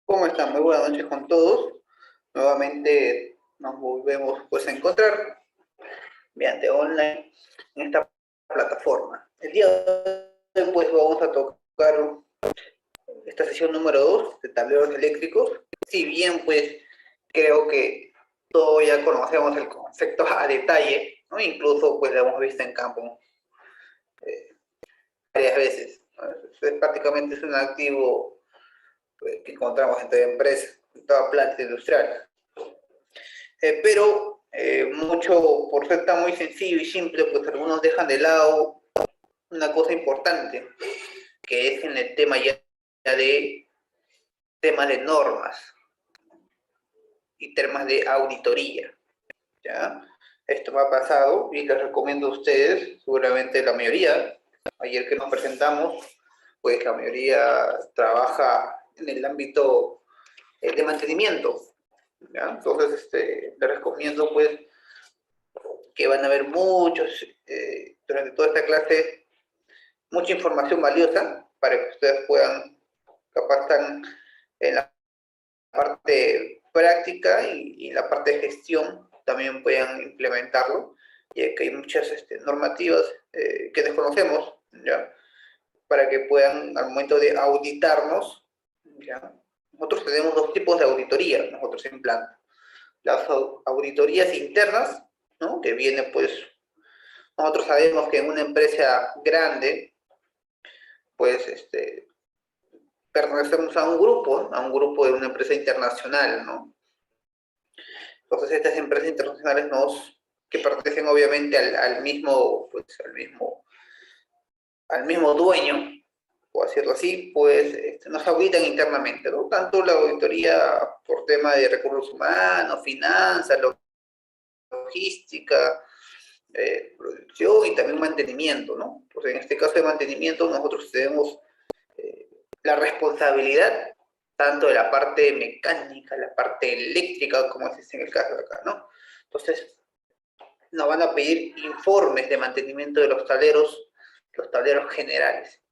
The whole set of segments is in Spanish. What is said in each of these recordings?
¿Cómo están? Muy buenas noches con todos. Nuevamente nos volvemos pues a encontrar mediante online en esta plataforma. El día de hoy pues vamos a tocar esta sesión número 2 de tableros eléctricos. Si bien pues creo que todos ya conocemos el concepto a detalle, ¿no? Incluso pues lo hemos visto en campo eh, varias veces, ¿no? Prácticamente es un activo pues, que encontramos en toda empresa, en toda planta industrial. Pero mucho, por ser tan muy sencillo y simple, pues algunos dejan de lado una cosa importante, que es en el tema ya de temas de normas y temas de auditoría, ¿ya? Esto me ha pasado y les recomiendo a ustedes, seguramente la mayoría, ayer que nos presentamos, pues la mayoría trabaja en el ámbito de mantenimiento, ¿ya? Entonces, les recomiendo pues que van a haber muchos, durante toda esta clase, mucha información valiosa para que ustedes puedan, capaz están en la parte práctica y la parte de gestión también puedan implementarlo, ya que hay muchas normativas que desconocemos, ¿ya? Para que puedan, al momento de auditarnos, ¿ya? Nosotros tenemos dos tipos de auditoría, nosotros en planta. Las auditorías internas, ¿no? Que viene pues. Nosotros sabemos que en una empresa grande, pues, pertenecemos a un grupo de una empresa internacional, ¿no? Entonces, estas empresas internacionales que pertenecen obviamente al mismo, pues, al mismo dueño, por decirlo así, pues nos auditan internamente, ¿no? Tanto la auditoría por tema de recursos humanos, finanzas, logística, producción y también mantenimiento, ¿no? Pues en este caso de mantenimiento nosotros tenemos la responsabilidad tanto de la parte mecánica, la parte eléctrica, como es en el caso de acá, ¿no? Entonces, nos van a pedir informes de mantenimiento de los tableros generales.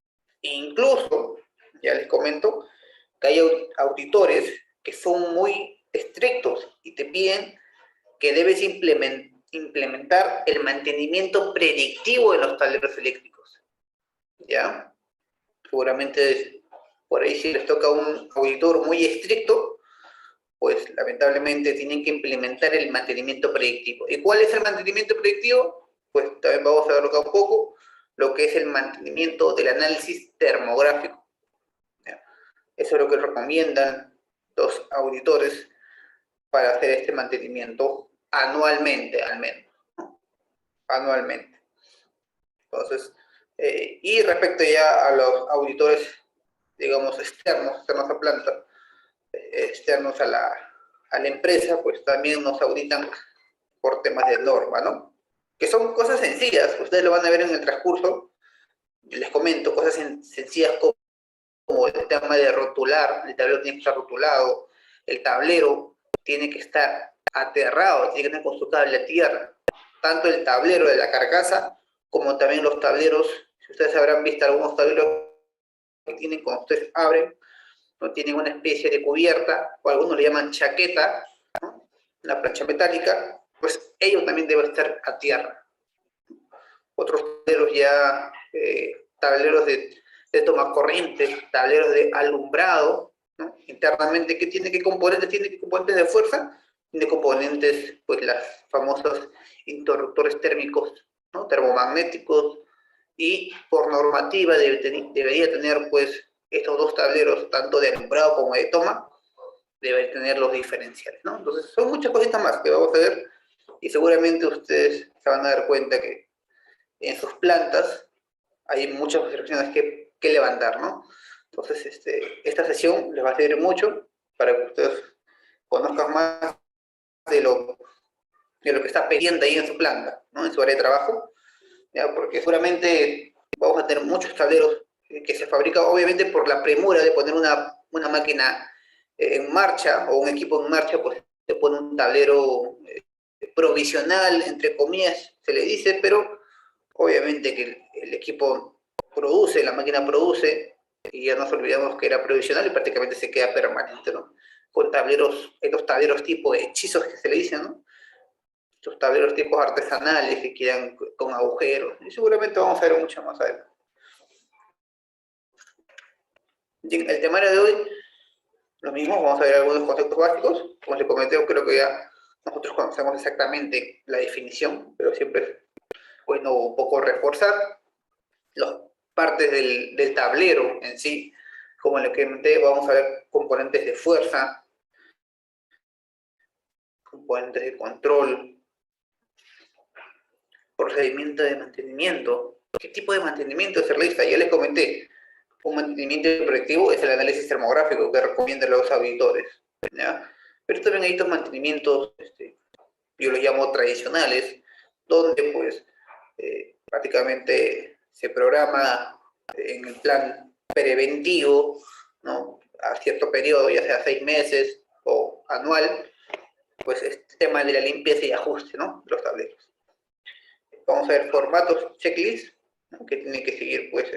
E incluso, ya les comento, que hay auditores que son muy estrictos y te piden que debes implementar el mantenimiento predictivo de los tableros eléctricos, ¿ya? Seguramente por ahí si les toca un auditor muy estricto, pues lamentablemente tienen que implementar el mantenimiento predictivo. ¿Y cuál es el mantenimiento predictivo? Pues también vamos a verlo acá un poco, lo que es el mantenimiento del análisis termográfico, ¿ya? Eso es lo que recomiendan los auditores para hacer este mantenimiento anualmente, al menos, ¿no? Anualmente. Entonces, y respecto ya a los auditores, digamos, externos a planta, externos a la empresa, pues también nos auditan por temas de norma, ¿no? Que son cosas sencillas, ustedes lo van a ver en el transcurso, yo les comento, cosas sencillas como el tema de rotular, el tablero tiene que estar rotulado, el tablero tiene que estar aterrado, tiene que tener con su cable a tierra, tanto el tablero de la carcasa como también los tableros, si ustedes habrán visto algunos tableros que tienen cuando ustedes abren, no tienen una especie de cubierta, o algunos le llaman chaqueta, ¿no? La plancha metálica, pues ellos también deben estar a tierra. Otros tableros ya, tableros de tomacorriente, tableros de alumbrado, ¿no? Internamente, ¿qué tiene? ¿Qué componentes tiene? ¿Qué componentes de fuerza? Tiene componentes, pues las famosas interruptores térmicos, ¿no? Termomagnéticos, y por normativa debería tener, pues, estos dos tableros, tanto de alumbrado como de toma, deben tener los diferenciales, ¿no? Entonces, son muchas cositas más que vamos a ver, y seguramente ustedes se van a dar cuenta que en sus plantas hay muchas observaciones que levantar, ¿no? Entonces, esta sesión les va a servir mucho para que ustedes conozcan más de lo que está pendiente ahí en su planta, ¿no? En su área de trabajo, ¿ya? Porque seguramente vamos a tener muchos tableros que se fabrican, obviamente, por la premura de poner una máquina en marcha o un equipo en marcha, pues se pone un tablero provisional, entre comillas, se le dice, pero obviamente que el equipo produce, la máquina produce, y ya nos olvidamos que era provisional y prácticamente se queda permanente, ¿no? Con tableros, estos tableros tipo hechizos que se le dicen, ¿no? Estos tableros tipos artesanales que quedan con agujeros, y seguramente vamos a ver mucho más adelante. El temario de hoy, lo mismo, vamos a ver algunos conceptos básicos. Como les comenté, creo que ya nosotros conocemos exactamente la definición, pero siempre es bueno un poco reforzar las partes del tablero en sí. Como les comenté, vamos a ver componentes de fuerza, componentes de control, procedimiento de mantenimiento. ¿Qué tipo de mantenimiento se realiza? Ya les comenté, un mantenimiento predictivo es el análisis termográfico que recomiendan los auditores, ¿ya? Pero también hay estos mantenimientos, yo los llamo tradicionales, donde pues prácticamente se programa en el plan preventivo, ¿no? A cierto periodo, ya sea 6 meses o anual, pues este tema de la limpieza y ajuste, ¿no? Los tableros. Vamos a ver formatos, checklist, ¿no? Que tienen que seguir pues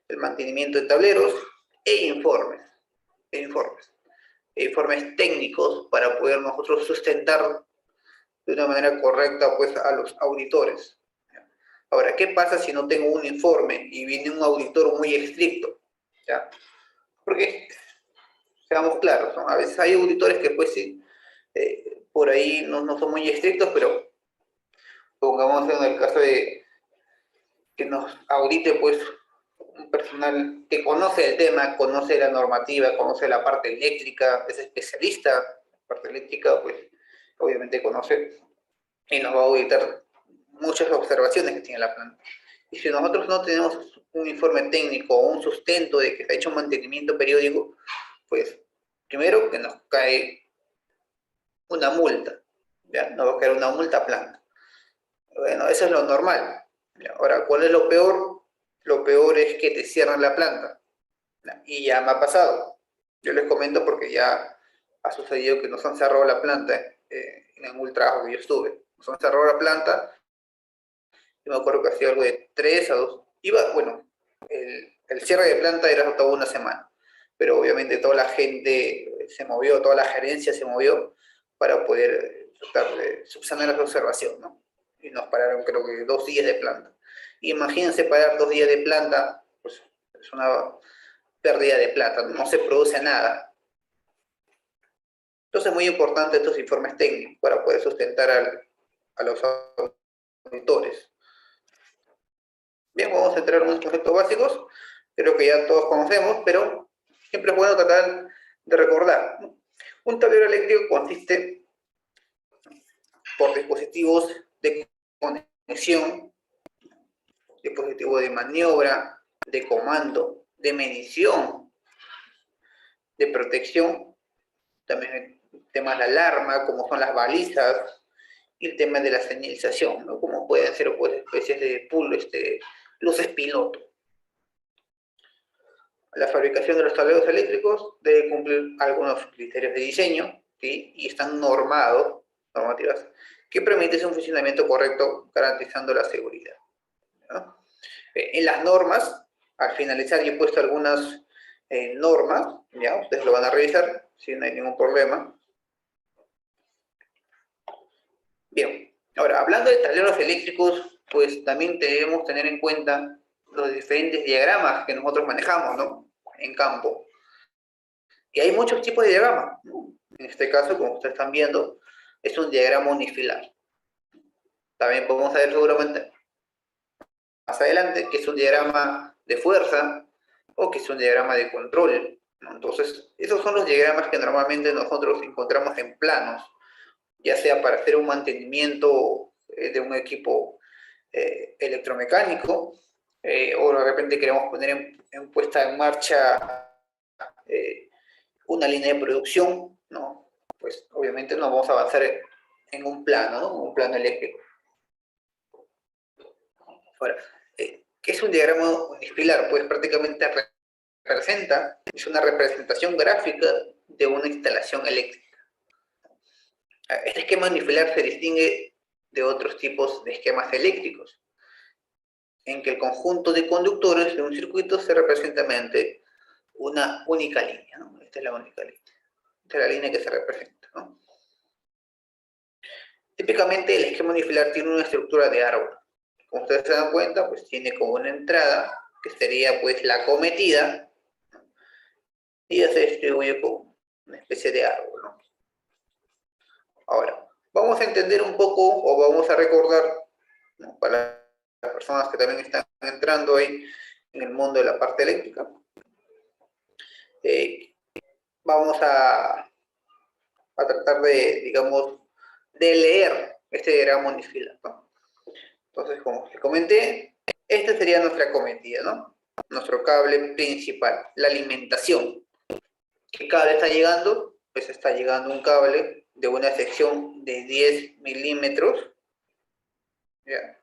el mantenimiento de tableros e informes, e informes, e informes técnicos para poder nosotros sustentar de una manera correcta pues a los auditores. Ahora, ¿qué pasa si no tengo un informe y viene un auditor muy estricto? ¿Ya? Porque, seamos claros, ¿no? A veces hay auditores que pues sí, por ahí no son muy estrictos, pero pongamos en el caso de que nos audite pues un personal que conoce el tema, conoce la normativa, conoce la parte eléctrica, es especialista en la parte eléctrica, pues obviamente conoce y nos va a auditar muchas observaciones que tiene la planta. Y si nosotros no tenemos un informe técnico o un sustento de que se ha hecho un mantenimiento periódico, pues primero que nos cae una multa, ¿ya? Nos va a caer una multa a planta. Bueno, eso es lo normal. Ahora, ¿cuál es lo peor? Lo peor es que te cierran la planta. Y ya me ha pasado. Yo les comento porque ya ha sucedido que nos han cerrado la planta en un trabajo que yo estuve. Nos han cerrado la planta. Yo me acuerdo que hacía algo de 3 a 2. Bueno, el cierre de planta era hasta una semana. Pero obviamente toda la gente se movió, toda la gerencia se movió para poder tratar de subsanar la observación, ¿no? Y nos pararon creo que 2 días de planta. Imagínense parar 2 días de planta, pues es una pérdida de plata, no se produce nada. Entonces es muy importante estos informes técnicos para poder sustentar a los auditores. Bien, vamos a entrar en unos conceptos básicos, creo que ya todos conocemos, pero siempre es bueno tratar de recordar, ¿no? Un tablero eléctrico consiste por dispositivos de conexión, dispositivos de maniobra, de comando, de medición, de protección, también el tema de la alarma, como son las balizas, y el tema de la señalización, ¿no? Como pueden ser pues, especies de luces piloto. La fabricación de los tableros eléctricos debe cumplir algunos criterios de diseño, ¿sí? Y están normativas, que permiten un funcionamiento correcto garantizando la seguridad, ¿no? En las normas, al finalizar yo he puesto algunas normas, ¿ya? Ustedes lo van a revisar, si no hay ningún problema. Bien, ahora, hablando de tableros eléctricos, pues también debemos tener en cuenta los diferentes diagramas que nosotros manejamos, ¿no? En campo. Y hay muchos tipos de diagramas, ¿no? En este caso, como ustedes están viendo, es un diagrama unifilar. También podemos ver seguramente más adelante que es un diagrama de fuerza o que es un diagrama de control, ¿no? Entonces, esos son los diagramas que normalmente nosotros encontramos en planos, ya sea para hacer un mantenimiento de un equipo electromecánico, o de repente queremos poner en puesta en marcha una línea de producción, ¿no? Pues obviamente nos vamos a avanzar en un plano, ¿no? Un plano eléctrico. Ahora, ¿qué es un diagrama unifilar? Pues prácticamente es una representación gráfica de una instalación eléctrica. Este esquema unifilar se distingue de otros tipos de esquemas eléctricos, en que el conjunto de conductores de un circuito se representa mediante una única línea, ¿no? Esta es la única línea. Esta es la línea que se representa, ¿no? Típicamente el esquema unifilar tiene una estructura de árbol. Como ustedes se dan cuenta, pues tiene como una entrada, que sería pues la acometida, ¿no? Y ya se distribuye como una especie de árbol, ¿no? Ahora, vamos a entender un poco, o vamos a recordar, ¿no?, para las personas que también están entrando ahí en el mundo de la parte eléctrica, vamos a tratar de, digamos, de leer este diagrama unifilar, ¿no? Entonces, como les comenté, esta sería nuestra acometida, ¿no? Nuestro cable principal, la alimentación. ¿Qué cable está llegando? Pues está llegando un cable de una sección de 10 milímetros, ¿ya?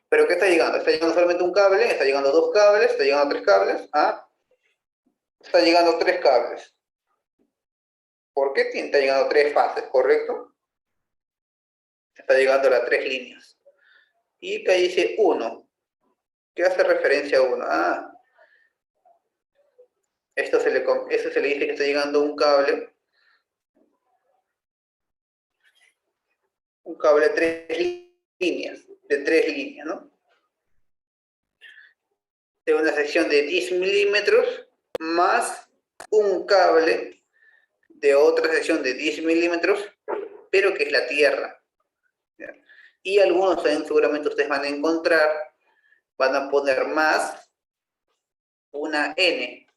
¿Pero qué está llegando? ¿Está llegando solamente un cable? ¿Está llegando dos cables? ¿Está llegando tres cables? ¿Ah? Está llegando tres cables. ¿Por qué está llegando tres fases, correcto? Está llegando a las tres líneas. Y acá dice 1. ¿Qué hace referencia a 1? Ah, eso se le dice que está llegando un cable de tres líneas, ¿no? De una sección de 10 milímetros más un cable de otra sección de 10 milímetros, pero que es la tierra, ¿ya? Y algunos también seguramente ustedes van a encontrar, van a poner más una N.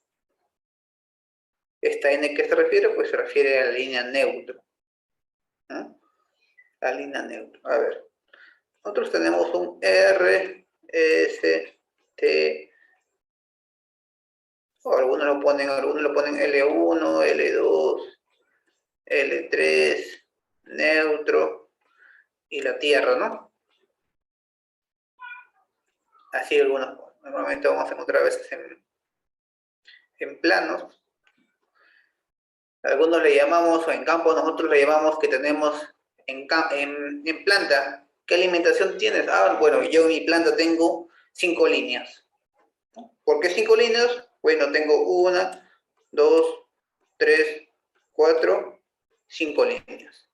¿Esta N qué se refiere? Pues se refiere a la línea neutro, ¿no? La línea neutro. A ver, nosotros tenemos un R, S, T, o algunos lo ponen L1, L2, L3, neutro y la tierra, ¿no? Así algunos. Normalmente vamos a encontrar a veces en planos. Algunos le llamamos, o en campo nosotros le llamamos que tenemos en planta. ¿Qué alimentación tienes? Ah, bueno, yo en mi planta tengo 5 líneas. ¿Por qué 5 líneas? Bueno, tengo 1, 2, 3, 4, 5 líneas.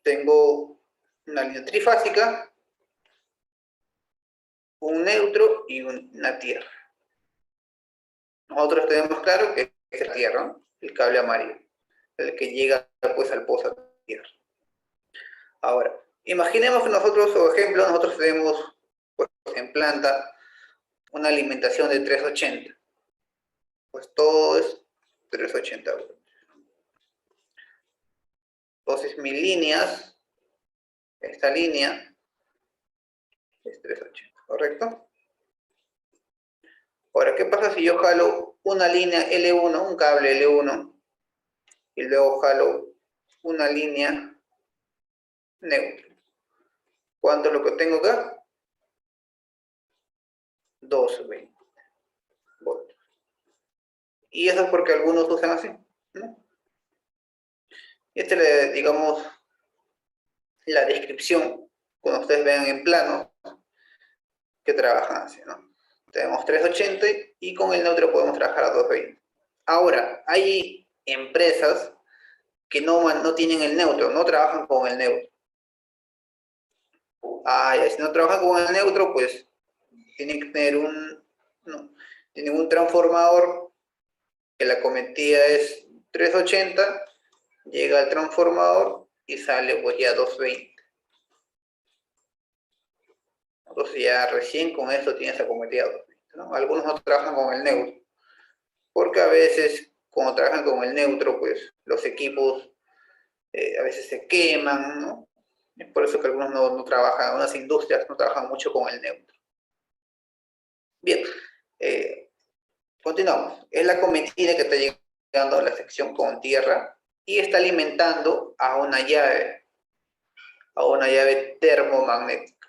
Tengo una línea trifásica, un neutro y una tierra. Nosotros tenemos claro que es la tierra, ¿no? El cable amarillo, el que llega pues al pozo de tierra. Ahora, imaginemos que nosotros, por ejemplo, nosotros tenemos pues, en planta una alimentación de 380. Pues todo es 380 voltios. Entonces, mis líneas, esta línea es 380, ¿correcto? Ahora, ¿qué pasa si yo jalo una línea L1, un cable L1, y luego jalo una línea neutra? ¿Cuánto es lo que tengo acá? 220 voltios. Y eso es porque algunos usan así, ¿no? Esta es, digamos, la descripción, cuando ustedes vean en plano, que trabajan así, ¿no? Tenemos 380 y con el neutro podemos trabajar a 220. Ahora, hay empresas que no tienen el neutro, no trabajan con el neutro. Ah, ya, si no trabajan con el neutro, pues tienen que tener tienen un transformador que la acometida es 380, llega al transformador y sale pues ya 220. Entonces ya recién con esto tienes acometida 220, ¿no? Algunos no trabajan con el neutro, porque a veces cuando trabajan con el neutro, pues los equipos a veces se queman, ¿no? Es por eso que algunos no trabajan, algunas industrias no trabajan mucho con el neutro. Bien, continuamos. Es la cometida que está llegando a la sección con tierra y está alimentando a una llave termomagnética.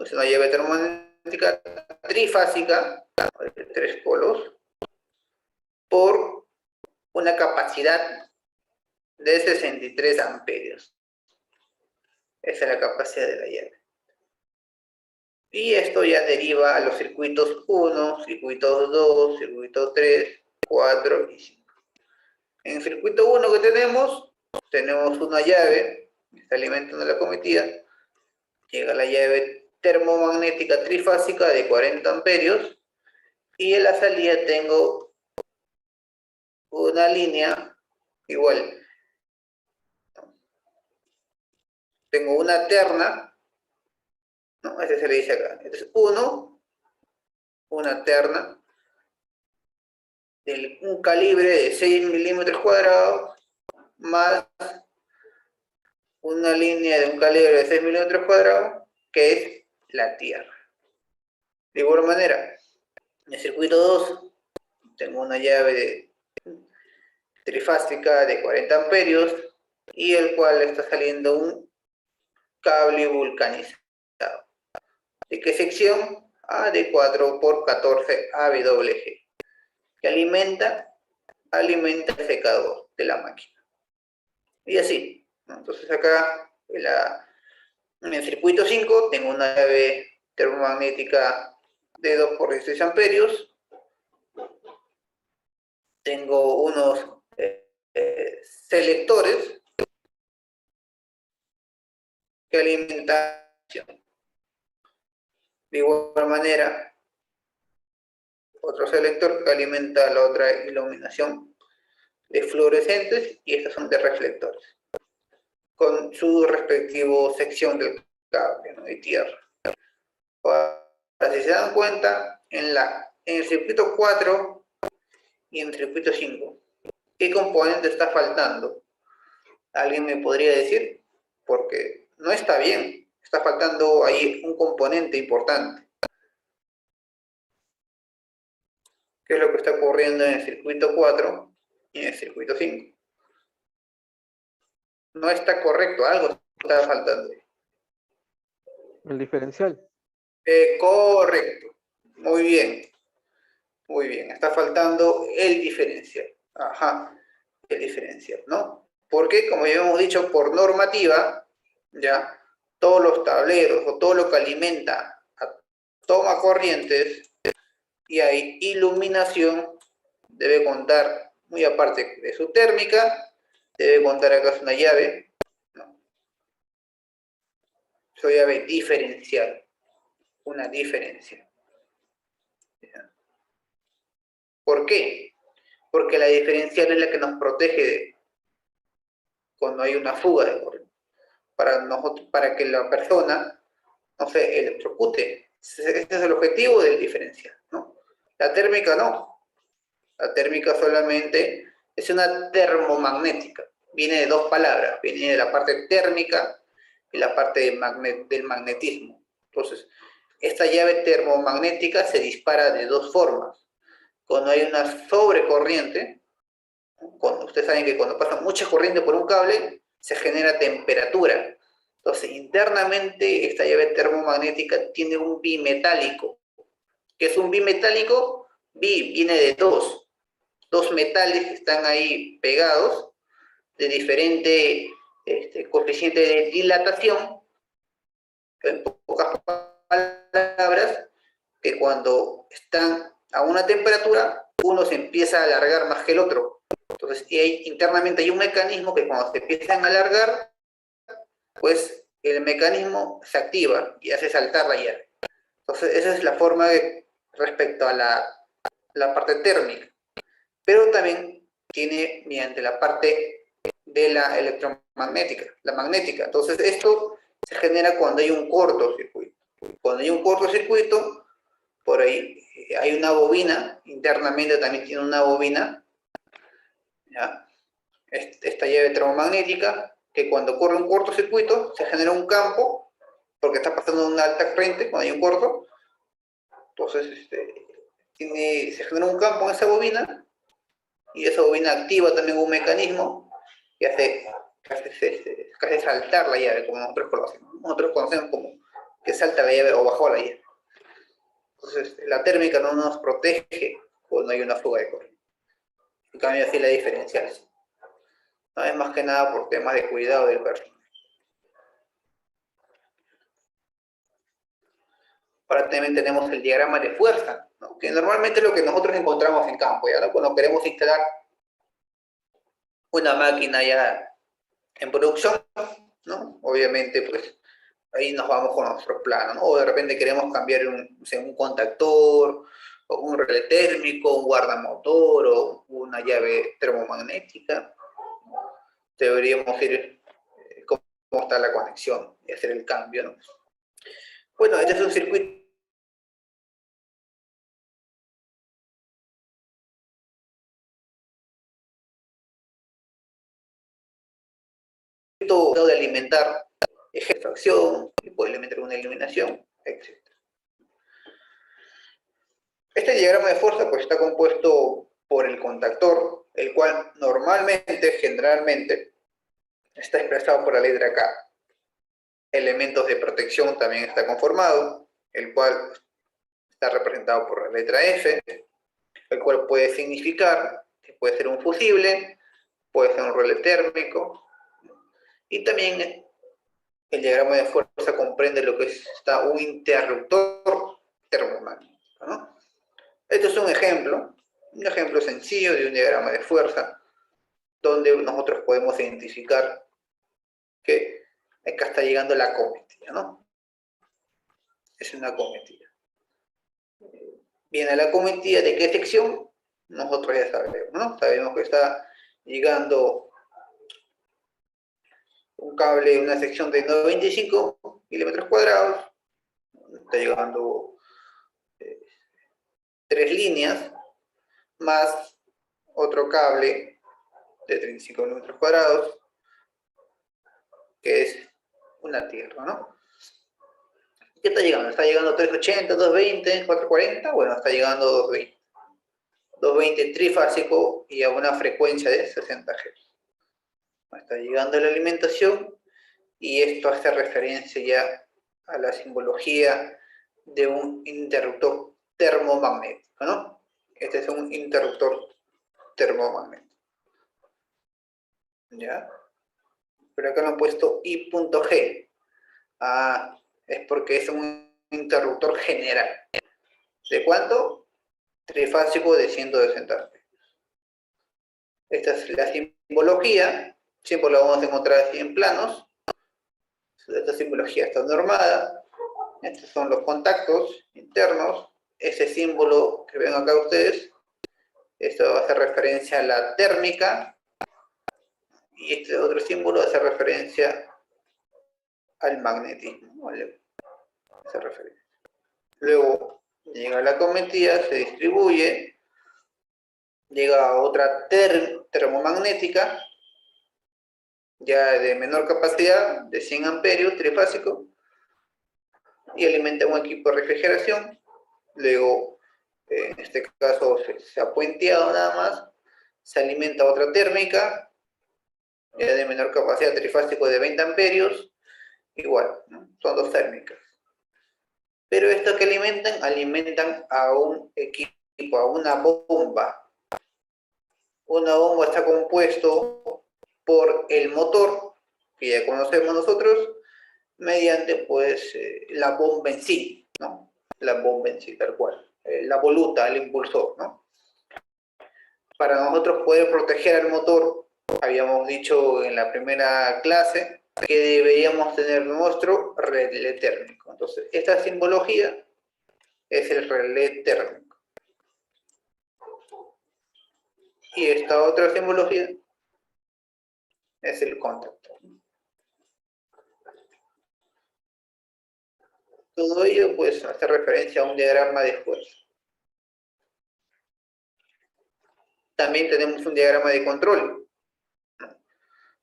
Es una llave termomagnética trifásica, de 3 polos, por una capacidad de 63 amperios. Esa es la capacidad de la llave. Y esto ya deriva a los circuitos 1, circuitos 2, circuito 3, 4 y 5. En el circuito 1 que tenemos una llave que está alimentando la cometida. Llega la llave termomagnética trifásica de 40 amperios y en la salida tengo una línea igual. Tengo una terna, ¿no? Este se le dice acá. Este es 1, una terna, de un calibre de 6 milímetros cuadrados, más una línea de un calibre de 6 milímetros cuadrados, que es la Tierra. De igual manera, en el circuito 2 tengo una llave trifásica de 40 amperios y el cual está saliendo un cable vulcanizado. ¿De qué sección? De 4 por 14 AWG, que alimenta el secador de la máquina. Y así, ¿no? Entonces acá en el circuito 5 tengo una llave termomagnética de 2 por 16 amperios. Tengo unos selectores que alimentan. De igual manera, otro selector que alimenta la otra iluminación de fluorescentes y estas son de reflectores, con su respectivo sección del cable, ¿no? De tierra. Ahora, si se dan cuenta, en el circuito 4 y en el circuito 5, ¿qué componente está faltando? ¿Alguien me podría decir? Porque no está bien, está faltando ahí un componente importante. ¿Qué es lo que está ocurriendo en el circuito 4 y en el circuito 5? No está correcto, algo está faltando. El diferencial. Correcto, muy bien, muy bien. Está faltando el diferencial. Ajá, el diferencial, ¿no? Porque, como ya hemos dicho, por normativa, ya, todos los tableros o todo lo que alimenta a toma corrientes y hay iluminación, debe contar, muy aparte de su térmica, debe contar acá es una llave, ¿no? Su llave diferencial, una diferencia. ¿Por qué? Porque la diferencial es la que nos protege cuando hay una fuga de corriente, para que la persona no se electrocute. Ese es el objetivo del diferencial, ¿no? La térmica no. La térmica solamente es una termomagnética. Viene de dos palabras. Viene de la parte térmica y la parte del magnetismo. Entonces, esta llave termomagnética se dispara de dos formas. Cuando hay una sobrecorriente, ustedes saben que cuando pasa mucha corriente por un cable, se genera temperatura. Entonces, internamente, esta llave termomagnética tiene un bimetálico. ¿Qué es un bimetálico? Bi viene de dos metales que están ahí pegados, de diferente coeficiente de dilatación, en pocas palabras, que cuando están a una temperatura, uno se empieza a alargar más que el otro. Entonces, internamente hay un mecanismo que cuando se empiezan a alargar, pues el mecanismo se activa y hace saltar la llave. Entonces, esa es la forma respecto a la parte térmica. Pero también tiene mediante la parte de la electromagnética, la magnética. Entonces, esto se genera cuando hay un cortocircuito. Cuando hay un cortocircuito, por ahí hay una bobina, internamente también tiene una bobina, ¿ya? Esta llave termomagnética, que cuando ocurre un cortocircuito se genera un campo, porque está pasando una alta corriente cuando hay un corto, entonces se genera un campo en esa bobina, y esa bobina activa también un mecanismo que hace saltar la llave, como nosotros conocemos. Nosotros conocemos como que salta la llave o bajó la llave. Entonces, la térmica no nos protege cuando hay una fuga de corriente. En cambio, así la diferencial. No es más que nada por temas de cuidado del personal. Ahora también tenemos el diagrama de fuerza, ¿no? Que normalmente es lo que nosotros encontramos en campo, ¿ya? ¿No? Cuando queremos instalar una máquina ya en producción, ¿no? Obviamente, pues ahí nos vamos con nuestros planos, ¿no? O de repente queremos cambiar o sea, un contactor, o un relé térmico, un guardamotor, o una llave termomagnética. Deberíamos ir cómo está la conexión y hacer el cambio, ¿no? Bueno, este es un circuito de alimentar fracción, y puede alimentar una iluminación, etc. Este diagrama de fuerza pues está compuesto por el contactor, el cual normalmente, generalmente, está expresado por la letra K. Elementos de protección también está conformado, el cual está representado por la letra F, el cual puede significar que puede ser un fusible, puede ser un relé térmico, y también el diagrama de fuerza comprende lo que está un interruptor termomagnético, ¿no? Este es un ejemplo sencillo de un diagrama de fuerza, donde nosotros podemos identificar que acá está llegando la cometida, ¿no? Es una cometida. Viene la cometida de qué sección, nosotros ya sabemos, ¿no? Sabemos que está llegando un cable en una sección de 925 milímetros cuadrados, está llegando 3 líneas, más otro cable de 35 milímetros cuadrados, que es una tierra, ¿no? ¿Qué está llegando? ¿Está llegando 380, 220, 440? Bueno, está llegando 220. 220 trifásico y a una frecuencia de 60 Hz. Está llegando la alimentación y esto hace referencia ya a la simbología de un interruptor termomagnético, ¿no? Este es un interruptor termomagnético. ¿Ya? Pero acá lo han puesto I.G. Ah, es porque es un interruptor general. ¿De cuánto? Trifásico de 160 Hz. Esta es la simbología. Siempre la vamos a encontrar así en planos. Esta simbología está normada. Estos son los contactos internos. Ese símbolo que ven acá ustedes, esto hace referencia a la térmica. Y este otro símbolo hace referencia al magnetismo. ¿Vale? Hace referencia. Luego llega la cometida, se distribuye, llega a otra termomagnética, ya de menor capacidad, de 100 amperios, trifásico, y alimenta un equipo de refrigeración. Luego, en este caso, se ha puenteado nada más, se alimenta otra térmica, ya de menor capacidad, trifásico de 20 amperios, igual, ¿no? Son dos térmicas. Pero esto que alimentan a un equipo, a una bomba. Una bomba está compuesto por el motor, que ya conocemos nosotros, mediante pues la bomba en sí, ¿no? La bomba en sí, tal cual. La voluta, el impulsor, ¿no? Para nosotros poder proteger al motor, habíamos dicho en la primera clase que deberíamos tener nuestro relé térmico. Entonces, esta simbología es el relé térmico. Y esta otra simbología es el contactor. Todo ello pues hace referencia a un diagrama de fuerza. También tenemos un diagrama de control.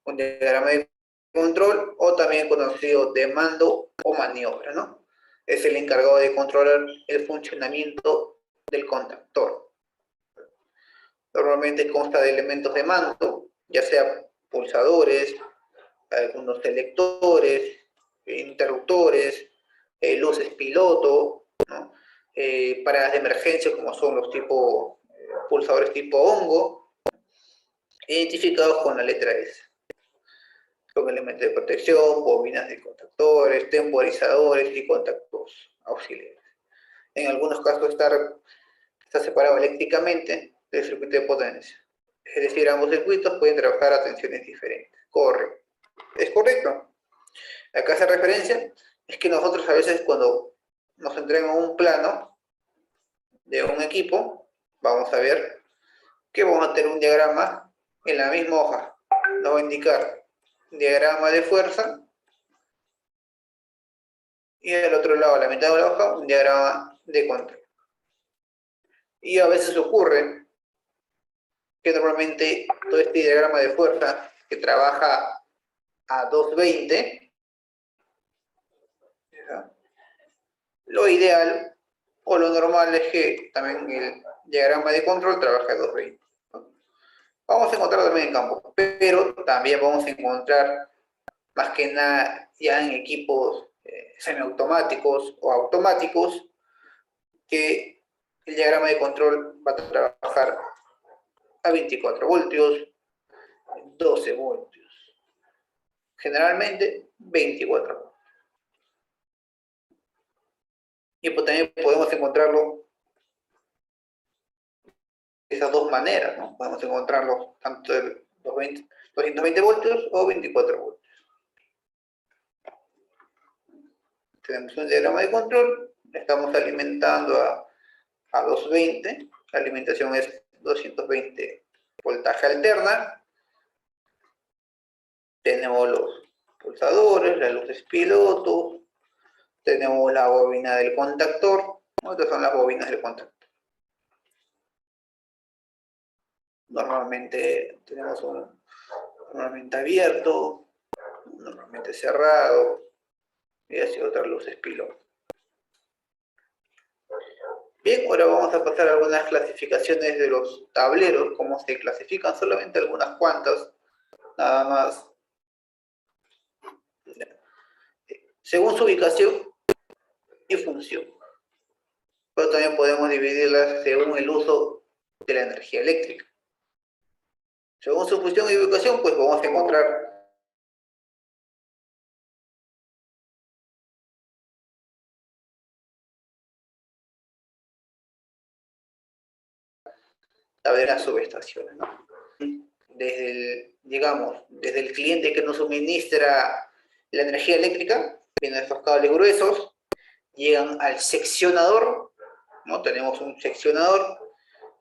Un diagrama de control, o también conocido de mando o maniobra, ¿no? Es el encargado de controlar el funcionamiento del contactor. Normalmente consta de elementos de mando, ya sea pulsadores, algunos selectores, interruptores, luces piloto, ¿no? Paradas de emergencia como son los pulsadores tipo hongo, identificados con la letra S. Son elementos de protección, bobinas de contactores, temporizadores y contactos auxiliares. en algunos casos está separado eléctricamente del circuito de potencia. Es decir, ambos circuitos pueden trabajar a tensiones diferentes. Correcto. ¿Es correcto? Acá hace referencia, es que nosotros a veces cuando nos entregan un plano de un equipo, vamos a ver que vamos a tener un diagrama en la misma hoja. Nos va a indicar un diagrama de fuerza y al otro lado, a la mitad de la hoja, un diagrama de control. Y a veces ocurre que normalmente todo este diagrama de fuerza que trabaja a 220, ¿ya? Lo ideal o lo normal es que también el diagrama de control trabaje a 220. ¿No? Vamos a encontrar también en campo, pero también vamos a encontrar más que nada ya en equipos semiautomáticos o automáticos que el diagrama de control va a trabajar a 24 voltios, 12 voltios, generalmente 24 voltios. Y pues también podemos encontrarlo de esas dos maneras, ¿no? Podemos encontrarlo tanto de 220 voltios o 24 voltios. Tenemos un diagrama de control, estamos alimentando a 220, la alimentación es 220 voltaje alterna, tenemos los pulsadores, las luces piloto, tenemos la bobina del contactor, estas son las bobinas del contactor. Normalmente tenemos normalmente abierto, normalmente cerrado, y así otras luces piloto. Bien, ahora vamos a pasar a algunas clasificaciones de los tableros, cómo se clasifican, solamente algunas cuantas, nada más. Según su ubicación y función. Pero también podemos dividirlas según el uso de la energía eléctrica. Según su función y ubicación, pues vamos a encontrar tableras subestaciones, ¿no? Desde el cliente que nos suministra la energía eléctrica, vienen estos cables gruesos, llegan al seccionador, ¿no? Tenemos un seccionador,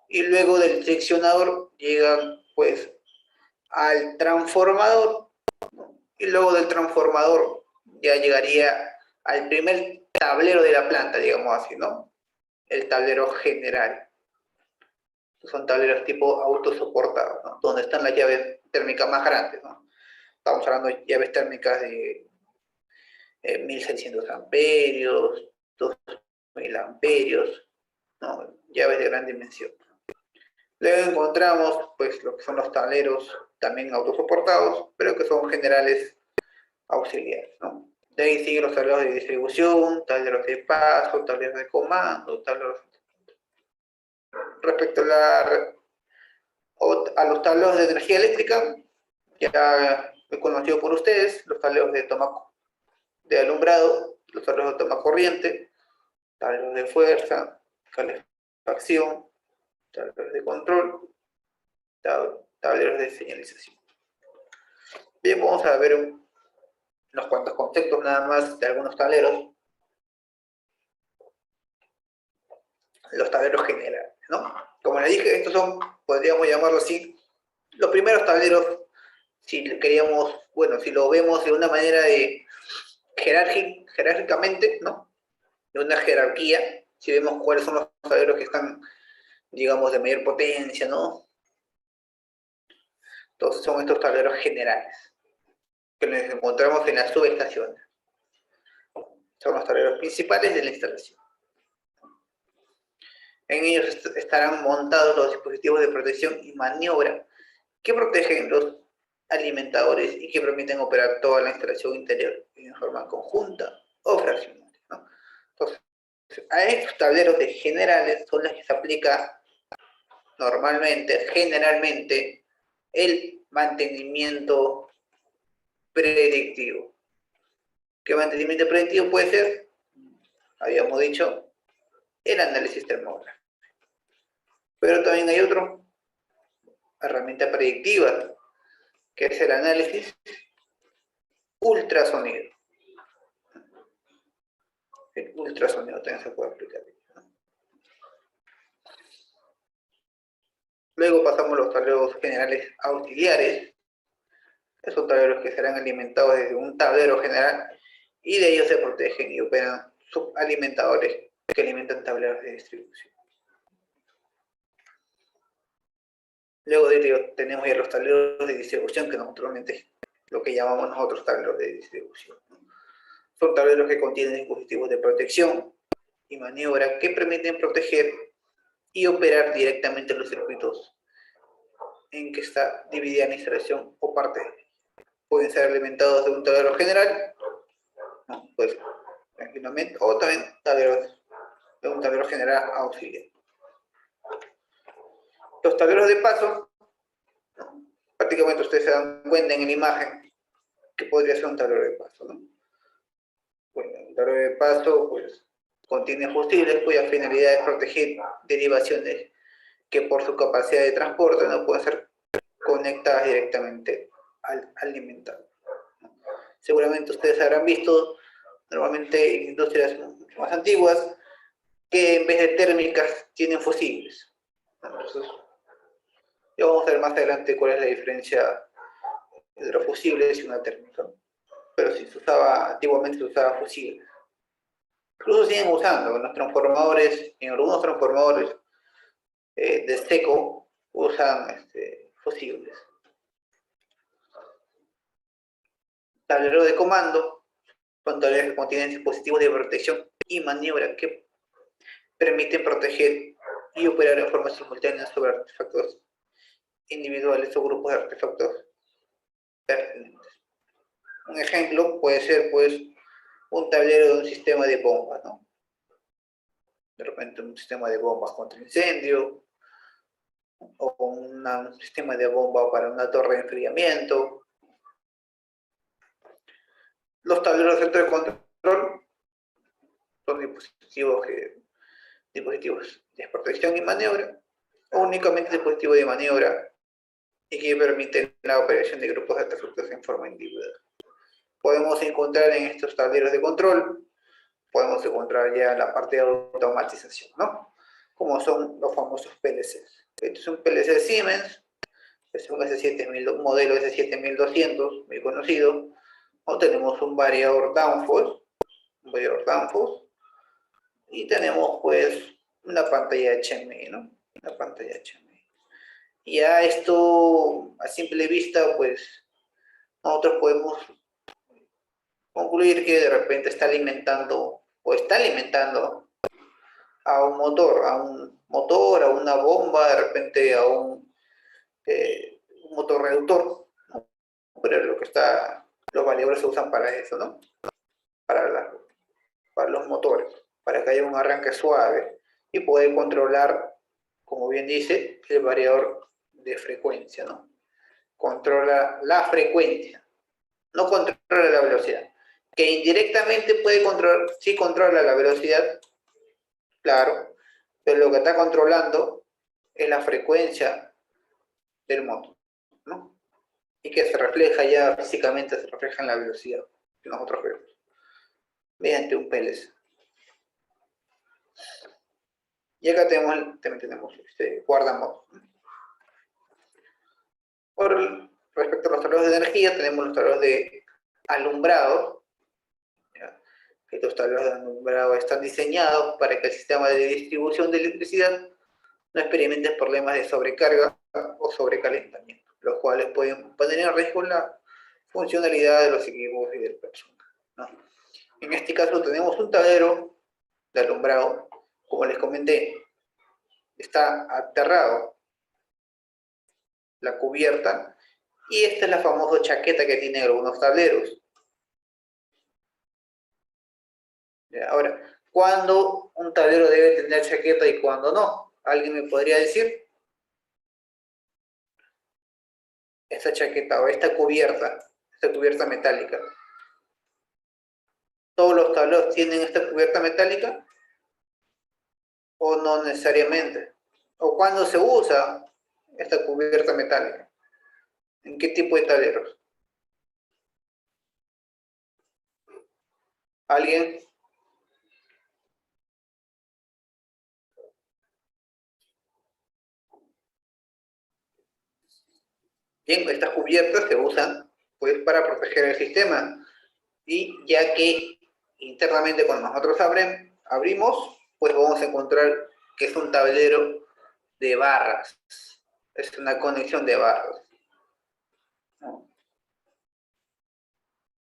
y luego del seccionador llegan, pues, al transformador, ¿no? Y luego del transformador ya llegaría al primer tablero de la planta, digamos así, ¿no? El tablero general. Son tableros tipo autosoportados, ¿no? Donde están las llaves térmicas más grandes, ¿no? Estamos hablando de llaves térmicas de 1600 amperios, 2000 amperios, ¿no? Llaves de gran dimensión. Luego encontramos, pues, lo que son los tableros también autosoportados, pero que son generales auxiliares, ¿no? De ahí siguen los tableros de distribución, tableros de paso, tableros de comando, tableros... Respecto a los tableros de energía eléctrica, ya he conocido por ustedes, los tableros de alumbrado, los tableros de toma corriente, tableros de fuerza, calefacción, tableros de control, tableros de señalización. Bien, vamos a ver unos cuantos conceptos nada más de algunos tableros. Los tableros generales, ¿no? Como les dije, estos son, podríamos llamarlo así, los primeros tableros, si queríamos, bueno, si lo vemos de una manera jerárquicamente, ¿no? De una jerarquía, si vemos cuáles son los tableros que están, digamos, de mayor potencia, ¿no? Entonces son estos tableros generales, que nos encontramos en las subestaciones. Son los tableros principales de la instalación. En ellos estarán montados los dispositivos de protección y maniobra que protegen los alimentadores y que permiten operar toda la instalación interior en forma conjunta o fraccionaria, ¿no? Entonces, a estos tableros de generales son los que se aplica normalmente, generalmente, el mantenimiento predictivo. ¿Qué mantenimiento predictivo puede ser? Habíamos dicho el análisis termográfico. Pero también hay otra herramienta predictiva, que es el análisis ultrasonido. El ultrasonido también se puede aplicar. Luego pasamos a los tableros generales auxiliares. Son tableros que serán alimentados desde un tablero general y de ellos se protegen y operan subalimentadores que alimentan tableros de distribución. Luego de ello tenemos ya los tableros de distribución, que naturalmente lo que llamamos nosotros tableros de distribución. Son tableros que contienen dispositivos de protección y maniobra que permiten proteger y operar directamente los circuitos en que está dividida la instalación o parte. Pueden ser alimentados de un tablero general, ¿no? Pues tranquilamente, o también tableros de un tablero general auxiliar. Los tableros de paso, ¿no? Prácticamente ustedes se dan cuenta en la imagen que podría ser un tablero de paso, ¿no? Bueno, un tablero de paso pues contiene fusibles cuya finalidad es proteger derivaciones que por su capacidad de transporte no pueden ser conectadas directamente al alimentador. Seguramente ustedes habrán visto normalmente en industrias mucho más antiguas que en vez de térmicas tienen fusibles. Entonces, ya vamos a ver más adelante cuál es la diferencia entre los fusibles y una térmica. Pero si se usaba, antiguamente se usaba fusibles. Incluso siguen usando en los transformadores, en algunos transformadores de seco usan fusibles. Tablero de comando son tableros que contienen dispositivos de protección y maniobra que permiten proteger y operar en forma simultánea sobre artefactos individuales o grupos de artefactos pertinentes. Un ejemplo puede ser, pues, un tablero de un sistema de bombas, ¿no? De repente un sistema de bombas contra incendio, o un sistema de bomba para una torre de enfriamiento. Los tableros de centro de control son dispositivos de protección y maniobra, o únicamente dispositivos de maniobra y que permiten la operación de grupos de artefactos en forma individual. Podemos encontrar en estos tableros de control, podemos encontrar ya la parte de automatización, ¿no? Como son los famosos PLCs. Este es un PLC Siemens, es un S7000, modelo S7200, muy conocido. O tenemos un variador Danfoss, y tenemos pues una pantalla HMI, ¿no? Una pantalla HMI. Y a esto, a simple vista, pues nosotros podemos concluir que de repente está alimentando a un motor, a una bomba, de repente a un motor reductor, ¿no? Pero los variables se usan para eso, ¿no? Para los motores, para que haya un arranque suave y poder controlar, como bien dice, el variador de frecuencia, ¿no? Controla la frecuencia, no controla la velocidad. Que indirectamente puede controlar, sí controla la velocidad, claro, pero lo que está controlando es la frecuencia del motor, ¿no? Y que se refleja ya físicamente, se refleja en la velocidad que nosotros vemos, mediante un PLC. Y acá también tenemos guardamos. Respecto a los tableros de energía, tenemos los tableros de alumbrado. Estos tableros de alumbrado están diseñados para que el sistema de distribución de electricidad no experimente problemas de sobrecarga o sobrecalentamiento, los cuales pueden poner en riesgo la funcionalidad de los equipos y del personal, ¿no? En este caso tenemos un tablero de alumbrado, como les comenté, está aterrado la cubierta, y esta es la famosa chaqueta que tienen algunos tableros. Ahora, ¿cuándo un tablero debe tener chaqueta y cuándo no? ¿Alguien me podría decir? Esta chaqueta o esta cubierta metálica. ¿Todos los tableros tienen esta cubierta metálica? o no necesariamente? ¿O cuándo se usa esta cubierta metálica? ¿En qué tipo de tableros? ¿Alguien? Bien, estas cubiertas se usan pues para proteger el sistema y ya que internamente cuando nosotros abrimos, pues vamos a encontrar que es un tablero de barras, es una conexión de barras, ¿no?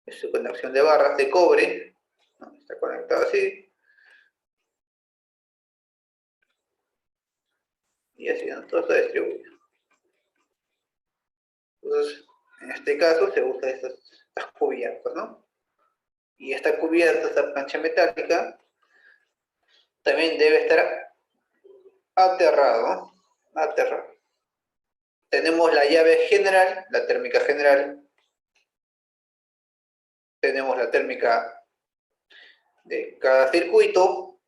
Es una conexión de barras de cobre, ¿no? Está conectado así y así, ¿no? Todo está distribuido. Entonces, en este caso se usa estas cubiertas, ¿no? Y esta cubierta, esta plancha metálica, también debe estar aterrado, aterrado. Tenemos la llave general, la térmica general, tenemos la térmica de cada circuito,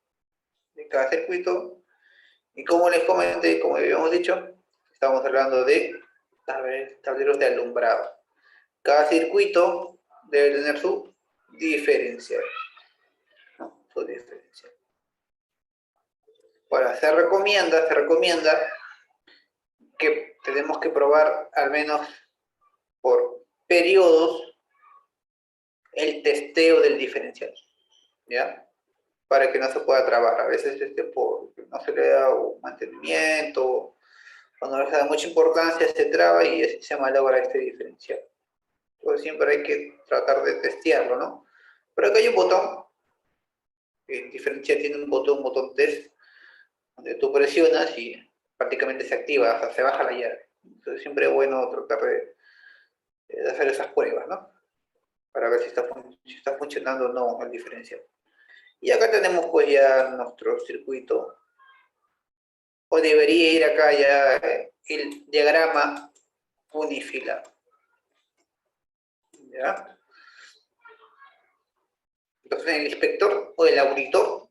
y como les comenté, como habíamos dicho, estamos hablando de tableros de alumbrado. Cada circuito debe tener su diferencial, ¿no? Su diferencial. Ahora, se recomienda que tenemos que probar al menos por periodos el testeo del diferencial, ¿ya? Para que no se pueda trabar. A veces no se le da un mantenimiento, cuando no se da mucha importancia se traba y se malogra este diferencial. Entonces siempre hay que tratar de testearlo, ¿no? Pero acá hay un botón, el diferencial tiene un botón test, donde tú presionas y prácticamente se activa, o sea, se baja la llave. Entonces siempre es bueno tratar de hacer esas pruebas, ¿no? Para ver si está funcionando o no el diferencial. Y acá tenemos pues ya nuestro circuito, o debería ir acá ya el diagrama unifilar. ¿Ya? Entonces el inspector o el auditor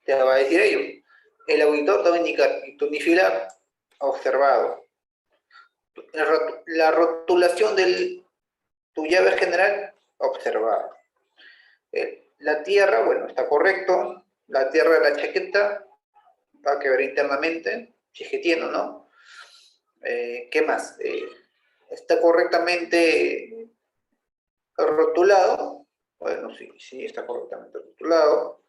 te va a decir ello. El auditor te va a indicar unifilar observado. La rotulación de tu llave general observada. La tierra, bueno, está correcto. La tierra de la chaqueta va a que ver internamente, si es que tiene o no. ¿Qué más? ¿Está correctamente rotulado? Bueno, sí, sí, está correctamente rotulado.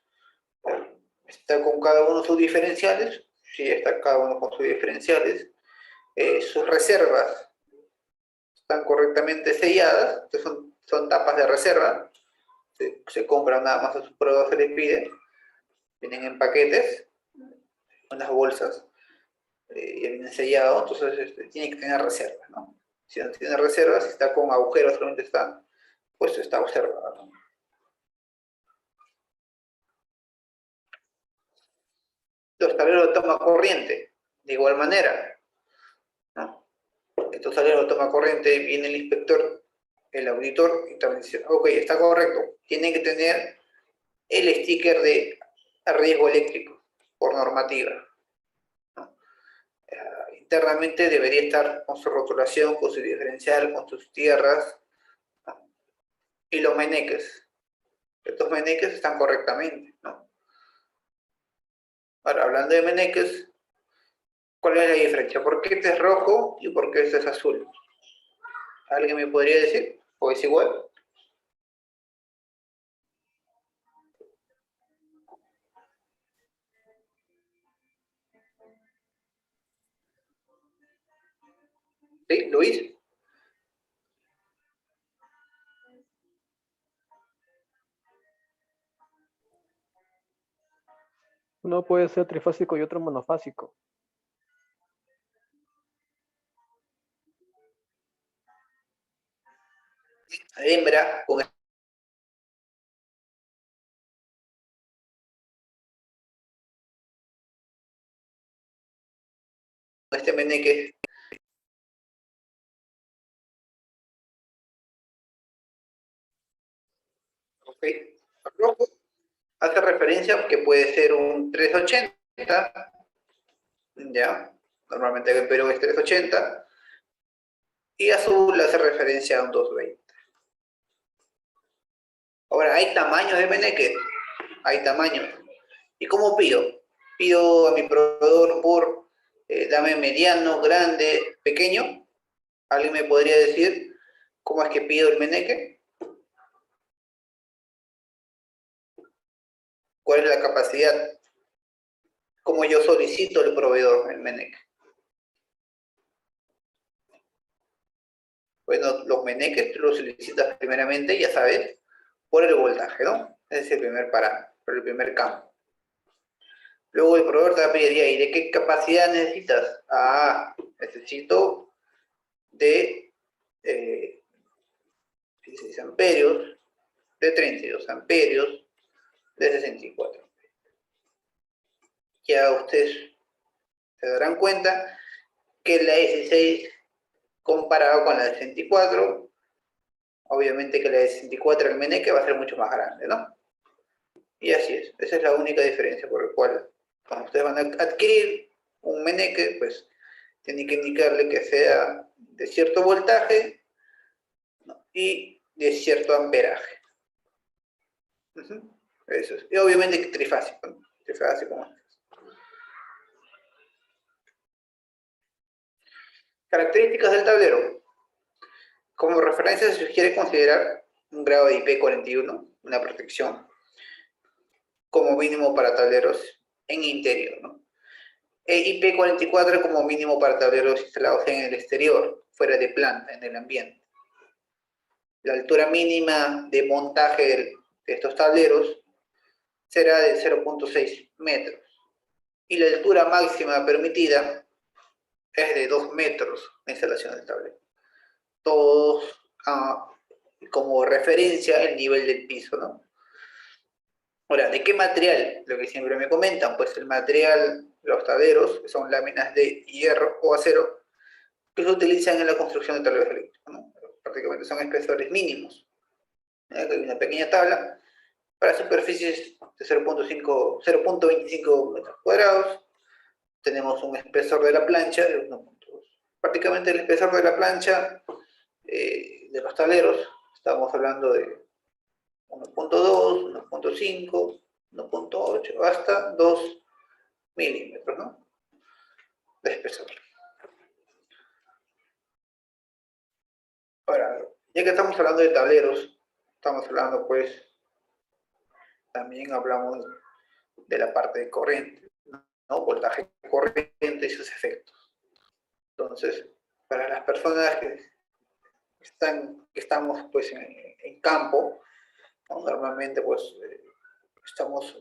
¿Está con cada uno sus diferenciales? Sí, está cada uno con sus diferenciales. Sus reservas están correctamente selladas, son tapas de reserva. Se compran nada más a su prueba, se les pide. Vienen en paquetes, en las bolsas, ya vienen sellados, entonces tiene que tener reservas, ¿no? Si no tiene reservas, si está con agujeros, solamente está, pues está observado, ¿no? Los tableros de toma corriente, de igual manera, ¿no? Estos tableros de toma corriente, viene el inspector, el auditor, y también dice, ok, está correcto, tiene que tener el sticker de riesgo eléctrico, por normativa, ¿no? Internamente debería estar con su rotulación, con su diferencial, con sus tierras, ¿no? Y los meneques. Estos meneques están correctamente, ¿no? Ahora, hablando de meneques, ¿cuál es la diferencia? ¿Por qué este es rojo y por qué este es azul? ¿Alguien me podría decir? ¿O es igual? ¿Sí, Luis? Uno puede ser trifásico y otro monofásico. Hembra con este meneque, ¿ok? Rojo hace referencia que puede ser un 380 ¿ya? Normalmente en Perú es 380, y azul hace referencia a un 220. Ahora, hay tamaños de meneque, hay tamaños. ¿Y cómo pido? Pido a mi proveedor por dame mediano, grande, pequeño. ¿Alguien me podría decir cómo es que pido el meneque? ¿Cuál es la capacidad? ¿Cómo yo solicito al proveedor el meneque? Bueno, los meneques tú los solicitas primeramente, ya sabes, por el voltaje, ¿no? Ese es el primer parámetro, por el primer campo. Luego el proveedor te va a pedir, ¿y de qué capacidad necesitas? Ah, necesito de 16 amperios, de 32 amperios, de 64. Ya ustedes se darán cuenta que la 16 comparado con la de 64, obviamente que la de 64 el meneque va a ser mucho más grande, ¿no? Y así es, esa es la única diferencia por la cual cuando ustedes van a adquirir un meneque, pues tienen que indicarle que sea de cierto voltaje, ¿no? Y de cierto amperaje. Eso es. Y obviamente que trifásico, ¿no? Trifásico más. Características del tablero. Como referencia se sugiere considerar un grado de IP41, una protección, como mínimo para tableros en interior, ¿no? E IP44 como mínimo para tableros instalados en el exterior, fuera de planta, en el ambiente. La altura mínima de montaje de estos tableros será de 0.6 metros y la altura máxima permitida es de 2 metros de instalación del tablero. Todos como referencia el nivel del piso, ¿no? Ahora, ¿de qué material? Lo que siempre me comentan, pues el material, los tableros, que son láminas de hierro o acero, que se utilizan en la construcción de tableros eléctricos, ¿no? Prácticamente son espesores mínimos. Hay una pequeña tabla para superficies de 0.25 metros cuadrados. Tenemos un espesor de la plancha de 1.2. Prácticamente el espesor de la plancha de los tableros, estamos hablando de 1.2, 1.5, 1.8, hasta 2 milímetros, ¿no? De espesor. Ahora, ya que estamos hablando de tableros, estamos hablando pues, también hablamos de la parte de corriente, ¿no? Voltaje, corriente y sus efectos. Entonces, para las personas que estamos pues en campo, ¿no? Normalmente pues estamos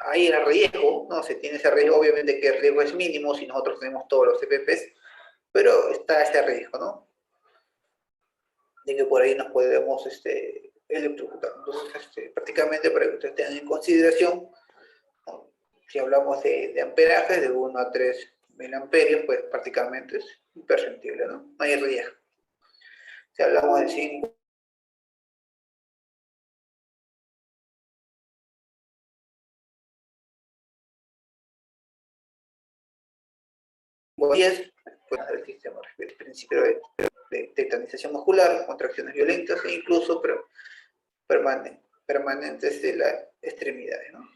ahí el riesgo, ¿no? Se tiene ese riesgo, obviamente que el riesgo es mínimo si nosotros tenemos todos los CPPs, pero está ese riesgo, ¿no? De que por ahí nos podemos electrocutar. Entonces, prácticamente para que ustedes tengan en consideración, ¿no? Si hablamos de amperajes de 1 a 3 mil amperios, pues prácticamente es imperceptible, ¿no? No hay riesgo. Si hablamos de 5 o 10, pues el sistema el principio de tetanización muscular, contracciones violentas e incluso permanentes de las extremidades, ¿no?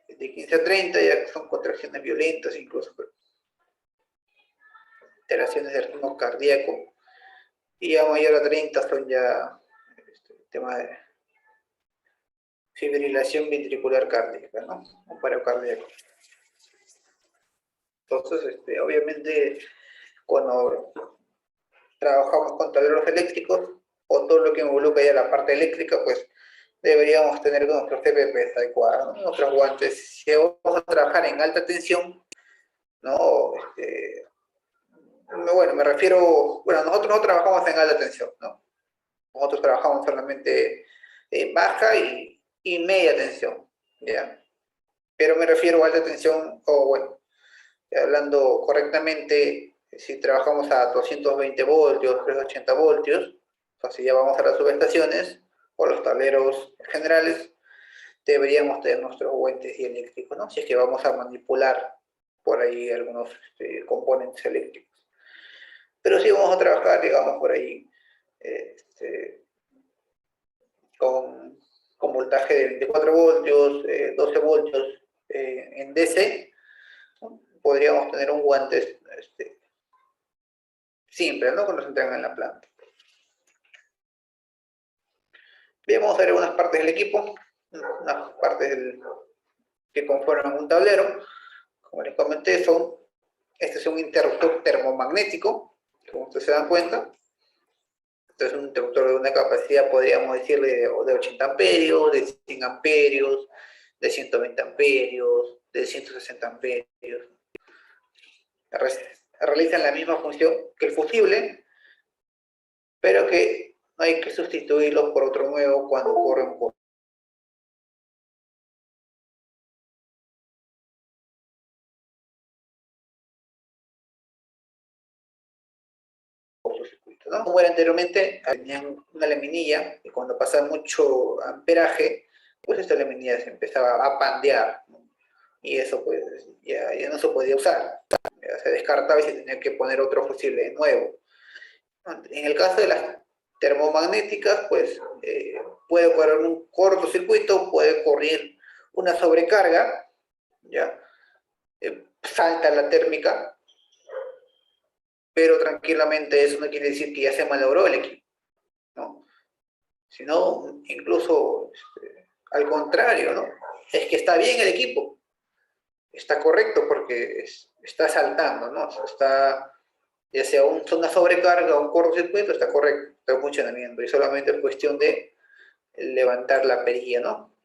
De 15 a 30 ya son contracciones violentas, incluso alteraciones del ritmo cardíaco, y a mayor a 30 son ya tema de fibrilación ventricular cardíaca, ¿no? Un paro cardíaco. Entonces, obviamente, cuando trabajamos con tableros eléctricos, o todo lo que involucra ya la parte eléctrica, pues deberíamos tener nuestros CPPs adecuados, ¿no? Nuestros guantes. Si vamos a trabajar en alta tensión, ¿no? Bueno, me refiero, bueno, nosotros no trabajamos en alta tensión, ¿no? Nosotros trabajamos solamente en baja y media tensión, ¿ya? Pero me refiero a alta tensión, o bueno, hablando correctamente, si trabajamos a 220 voltios, 380 voltios, o sea, si ya vamos a las subestaciones o los tableros generales, deberíamos tener nuestros guantes dieléctricos, ¿no? Si es que vamos a manipular por ahí algunos componentes eléctricos. Pero si vamos a trabajar, digamos, por ahí con voltaje de 24 voltios, 12 voltios en DC, ¿no? Podríamos tener un guante simple, ¿no? Que nos entregan en la planta. Bien, vamos a ver algunas partes del equipo, unas partes que conforman un tablero. Como les comenté, este es un interruptor termomagnético, como ustedes se dan cuenta. Este es un interruptor de una capacidad, podríamos decirle, de 80 amperios, de 100 amperios, de 120 amperios, de 160 amperios. Realizan la misma función que el fusible, pero que no hay que sustituirlos por otro nuevo cuando ocurre un cortocircuito, ¿no? Como era anteriormente, tenían una laminilla y cuando pasaba mucho amperaje, pues esta laminilla se empezaba a pandear, ¿no? Y eso pues ya no se podía usar, ya se descartaba y se tenía que poner otro fusible nuevo. En el caso de las termomagnéticas, pues puede ocurrir un cortocircuito, puede ocurrir una sobrecarga, ¿ya? Salta la térmica, pero tranquilamente eso no quiere decir que ya se malogró el equipo, ¿no? Sino incluso al contrario, ¿no? Es que está bien el equipo, está correcto porque está saltando, ¿no? Está, ya sea una sobrecarga o un cortocircuito, está correcto, está en funcionamiento y solamente es cuestión de levantar la perilla, ¿no?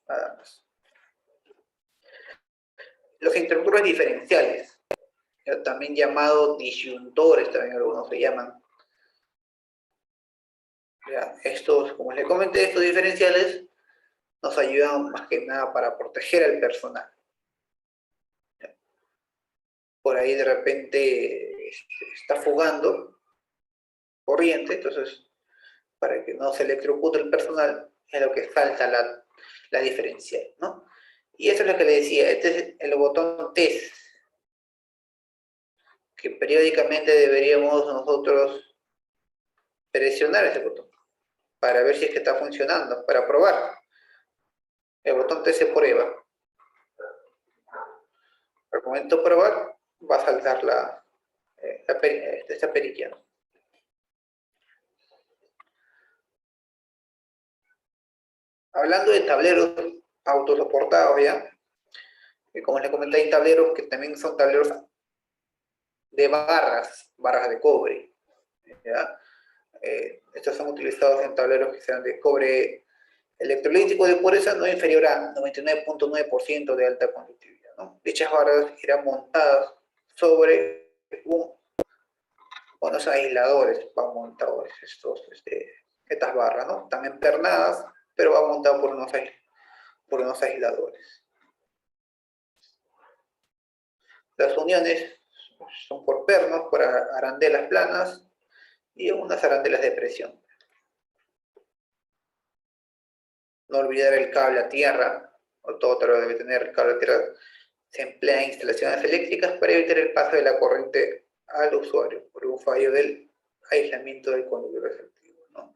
Nada más. Los interruptores diferenciales, también llamados disyuntores, también algunos se llaman. Ya, estos, como les comenté, estos diferenciales nos ayudan más que nada para proteger al personal. Ya. Por ahí de repente está fugando corriente, entonces para que no se electrocute el personal es lo que falta la diferencial, ¿no? Y eso es lo que le decía, este es el botón test, que periódicamente deberíamos nosotros presionar ese botón para ver si es que está funcionando, para probar. El botón test se prueba. Al momento de probar, va a saltar esta perilla, ¿no? Hablando de tableros autosoportados, ¿ya? Como les comenté, hay tableros que también son tableros de barras de cobre, ¿ya? Estos son utilizados en tableros que sean de cobre electrolítico de pureza no inferior a 99.9% de alta conductividad, ¿no? Dichas barras irán montadas sobre unos aisladores, van montados estas barras, ¿no? También pernadas, pero van montadas por unos aisladores. Las uniones son por pernos, por arandelas planas y unas arandelas de presión. No olvidar el cable a tierra, o todo tablero debe tener el cable a tierra. Se emplea en instalaciones eléctricas para evitar el paso de la corriente al usuario por un fallo del aislamiento del conductor receptivo, ¿no?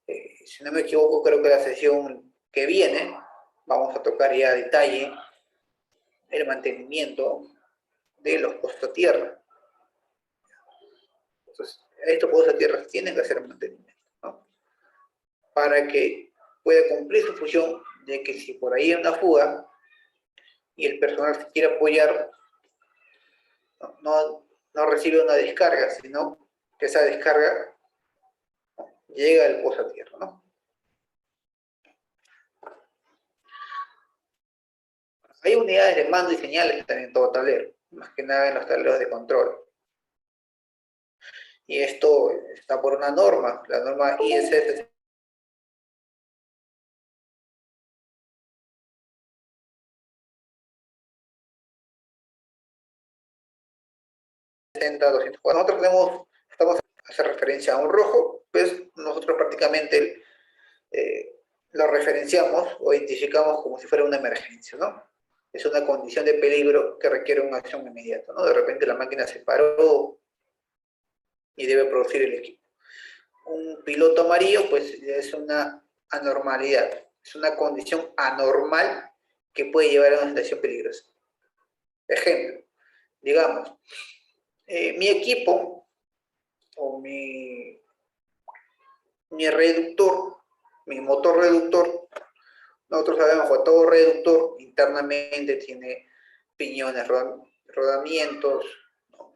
Si no me equivoco, creo que la sesión que viene vamos a tocar ya a detalle el mantenimiento de los postos a tierra. Entonces, estos postos a tierra tienen que hacer mantenimiento, ¿no? Para que pueda cumplir su función de que si por ahí hay una fuga y el personal se quiere apoyar, no recibe una descarga, sino que esa descarga llega al pozo a tierra, ¿no? Hay unidades de mando y señales también en todo tablero, más que nada en los tableros de control. Y esto está por una norma, la norma ISS 60-200. Cuando nosotros estamos hacer referencia a un rojo, pues nosotros prácticamente lo referenciamos o identificamos como si fuera una emergencia, ¿no? Es una condición de peligro que requiere una acción inmediata, ¿no? De repente la máquina se paró y debe producir el equipo. Un piloto amarillo, pues es una anormalidad, es una condición anormal que puede llevar a una situación peligrosa. Ejemplo, digamos, mi equipo o mi reductor, mi motor reductor, nosotros sabemos que todo reductor internamente tiene piñones, rodamientos, ¿no?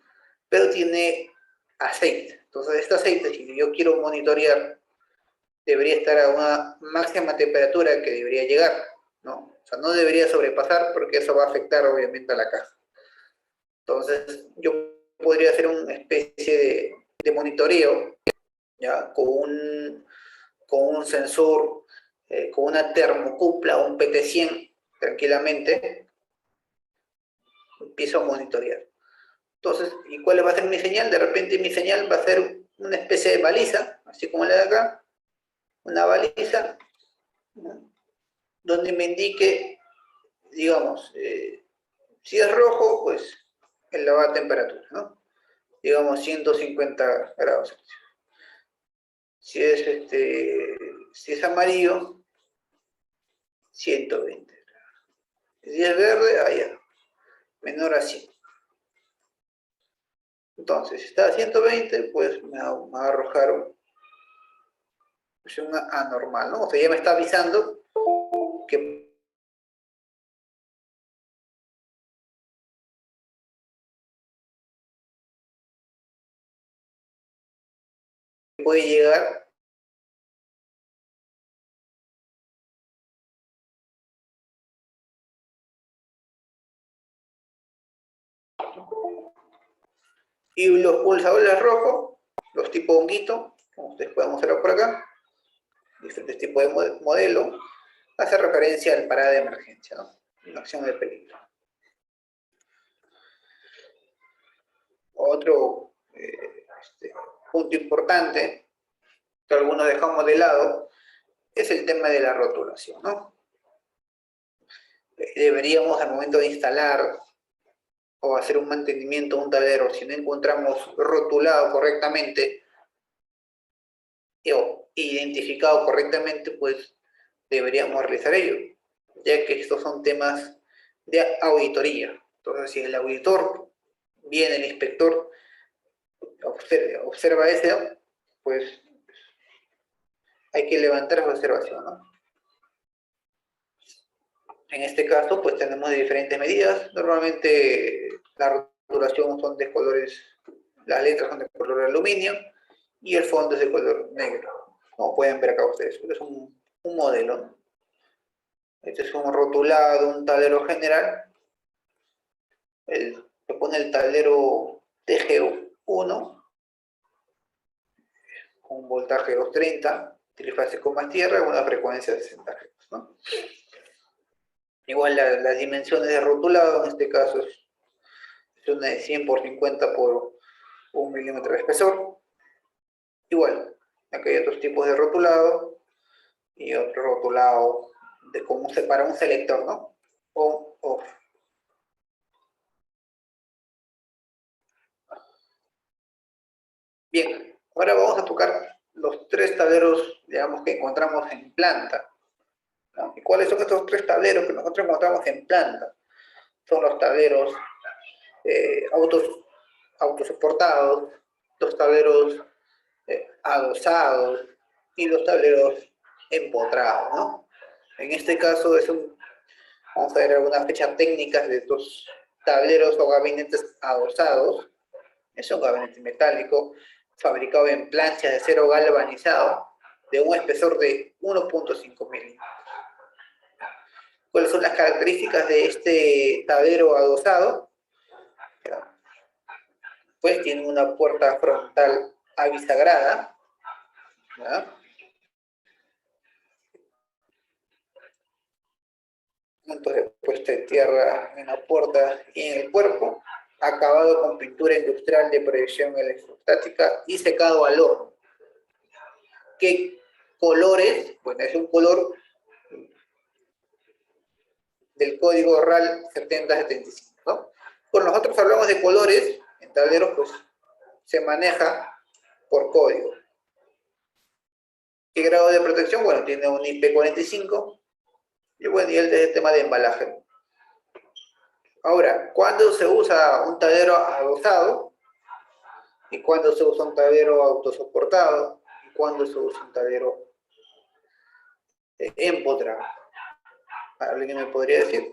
Pero tiene aceite. Entonces, este aceite, si yo quiero monitorear, debería estar a una máxima temperatura que debería llegar, ¿no? O sea, no debería sobrepasar porque eso va a afectar obviamente a la caja. Entonces, yo podría hacer una especie de monitoreo, ¿ya? Con un sensor, con una termocupla o un PT100, tranquilamente, empiezo a monitorear. Entonces, ¿y cuál va a ser mi señal? De repente mi señal va a ser una especie de baliza, así como la de acá, una baliza, ¿no? Donde me indique, digamos, si es rojo, pues elevada temperatura, ¿no? Digamos 150 grados Celsius. Si es amarillo, 120 grados. Si es verde, allá, menor a 100. Entonces, si está a 120, pues me va a arrojar una anormal, ¿no? O sea, ya me está avisando que puede llegar y los pulsadores rojos, los tipo honguito, como ustedes pueden observar por acá, diferentes tipos de modelo, hace referencia al parada de emergencia, ¿no? En acción de peligro. Otro punto importante que algunos dejamos de lado es el tema de la rotulación, ¿no? Deberíamos al momento de instalar o hacer un mantenimiento de un tablero, si no encontramos rotulado correctamente o identificado correctamente, pues deberíamos realizar ello, ya que estos son temas de auditoría. Entonces, si el auditor viene, el inspector observa eso, pues hay que levantar esa observación, ¿no? En este caso, pues tenemos diferentes medidas. Normalmente la rotulación son de colores, las letras son de color aluminio y el fondo es de color negro. Como pueden ver acá ustedes, este es un modelo, ¿no? Este es un rotulado, un tablero general. Se pone el tablero TG1 con un voltaje 230, trifase con más tierra, una frecuencia de 60 Hz, ¿no? Igual las dimensiones de rotulado, en este caso es una de 100 por 50 por 1 milímetro de espesor. Igual, aquí hay otros tipos de rotulado y otro rotulado de cómo separa un selector, ¿no? On, off. Bien, ahora vamos a tocar los tres tableros, digamos, que encontramos en planta, ¿no? ¿Y cuáles son estos tres tableros que nosotros encontramos en planta? Son los tableros autosoportados, los tableros adosados y los tableros empotrados, ¿no? En este caso vamos a ver algunas fechas técnicas de estos tableros o gabinetes adosados. Es un gabinete metálico fabricado en plancha de acero galvanizado de un espesor de 1.5 milímetros. ¿Cuáles son las características de este tablero adosado? Pues tiene una puerta frontal abisagrada, ¿ya? Puntos de puesta de tierra en la puerta y en el cuerpo, acabado con pintura industrial de proyección electrostática y secado al horno. ¿Qué colores? Bueno, es un color del código RAL 7075, ¿no? Cuando nosotros hablamos de colores, en tableros, pues se maneja por código. ¿Qué grado de protección? Bueno, tiene un IP45 y bueno, y el tema de embalaje. Ahora, ¿cuándo se usa un tablero adosado? ¿Y cuándo se usa un tablero autosoportado? ¿Y cuándo se usa un tablero empotrado? ¿Alguien me podría decir?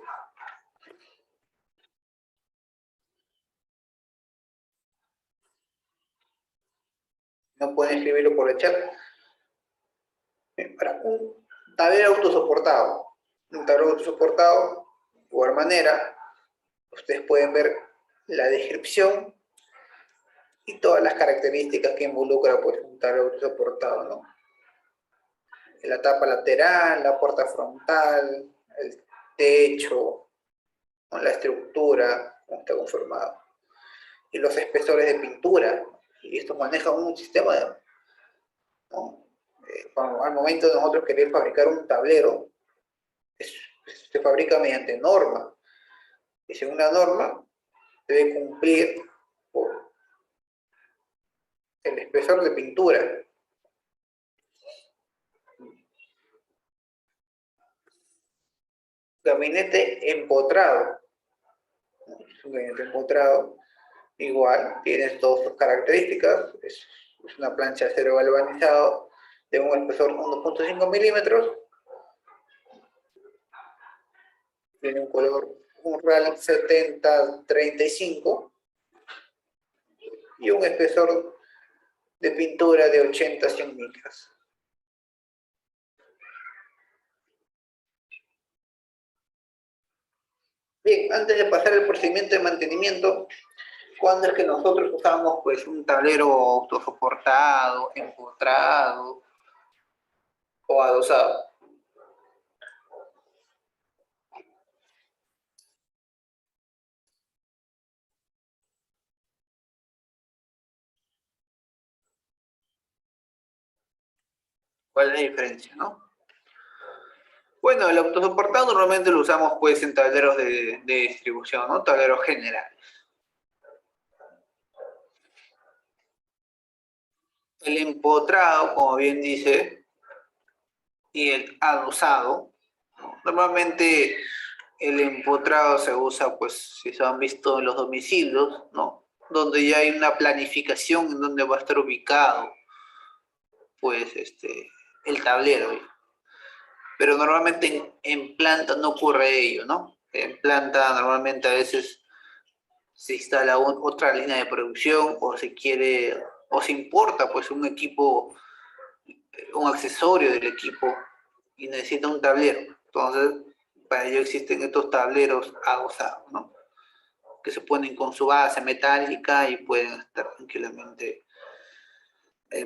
No pueden escribirlo por el chat. Para un tablero autosoportado, de igual manera, ustedes pueden ver la descripción y todas las características que involucra pues, un tablero autosoportado, ¿no? La tapa lateral, la puerta frontal, el techo, ¿no? La estructura, cómo está conformado, y los espesores de pintura. Y esto maneja un sistema, ¿no? Al momento de nosotros querer fabricar un tablero, se fabrica mediante norma. Y según la norma, debe cumplir por el espesor de pintura. Gabinete empotrado. Es un gabinete empotrado. Igual, tiene todas sus características. Es una plancha de acero galvanizado de un espesor 1.5 milímetros. Tiene un color, un RAL 7035 y un espesor de pintura de 80 a 100 micras. Bien, antes de pasar al procedimiento de mantenimiento, ¿cuándo es que nosotros usamos pues, un tablero autosoportado, empotrado o adosado? ¿Cuál es la diferencia, no? Bueno, el autosoportado normalmente lo usamos pues en tableros de distribución, ¿no? Tableros generales. El empotrado, como bien dice, y el adosado, ¿no? Normalmente el empotrado se usa, pues, si se han visto en los domicilios, ¿no? Donde ya hay una planificación en donde va a estar ubicado, pues, el tablero. Pero normalmente en planta no ocurre ello, ¿no? En planta normalmente a veces se instala otra línea de producción o se quiere, o se importa, pues, un equipo, un accesorio del equipo y necesita un tablero. Entonces, para ello existen estos tableros adosados, ¿no? Que se ponen con su base metálica y pueden estar tranquilamente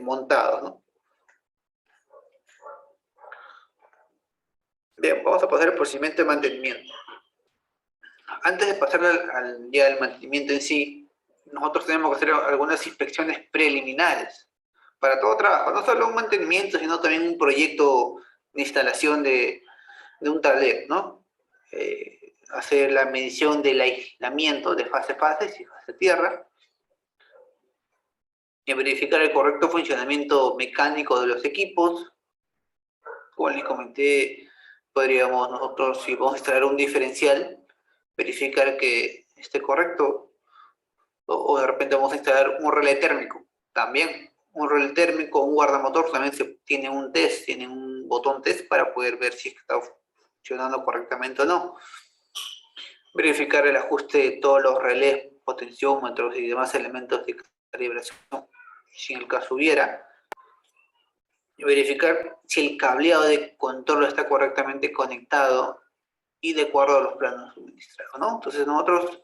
montados, ¿no? Bien, vamos a pasar al procedimiento de mantenimiento. Antes de pasar día del mantenimiento en sí, nosotros tenemos que hacer algunas inspecciones preliminares para todo trabajo, no solo un mantenimiento, sino también un proyecto de instalación de un tablero, ¿no? Hacer la medición del aislamiento de fase y fase tierra, y verificar el correcto funcionamiento mecánico de los equipos. Como les comenté, podríamos nosotros, si vamos a instalar un diferencial, verificar que esté correcto, o de repente vamos a instalar un relé térmico, también. Un relé térmico, un guardamotor, también tiene un test, tiene un botón test para poder ver si está funcionando correctamente o no. Verificar el ajuste de todos los relés, potenciómetros y demás elementos de calibración, si en el caso hubiera. Y verificar si el cableado de control está correctamente conectado y de acuerdo a los planos suministrados, ¿no? Entonces nosotros,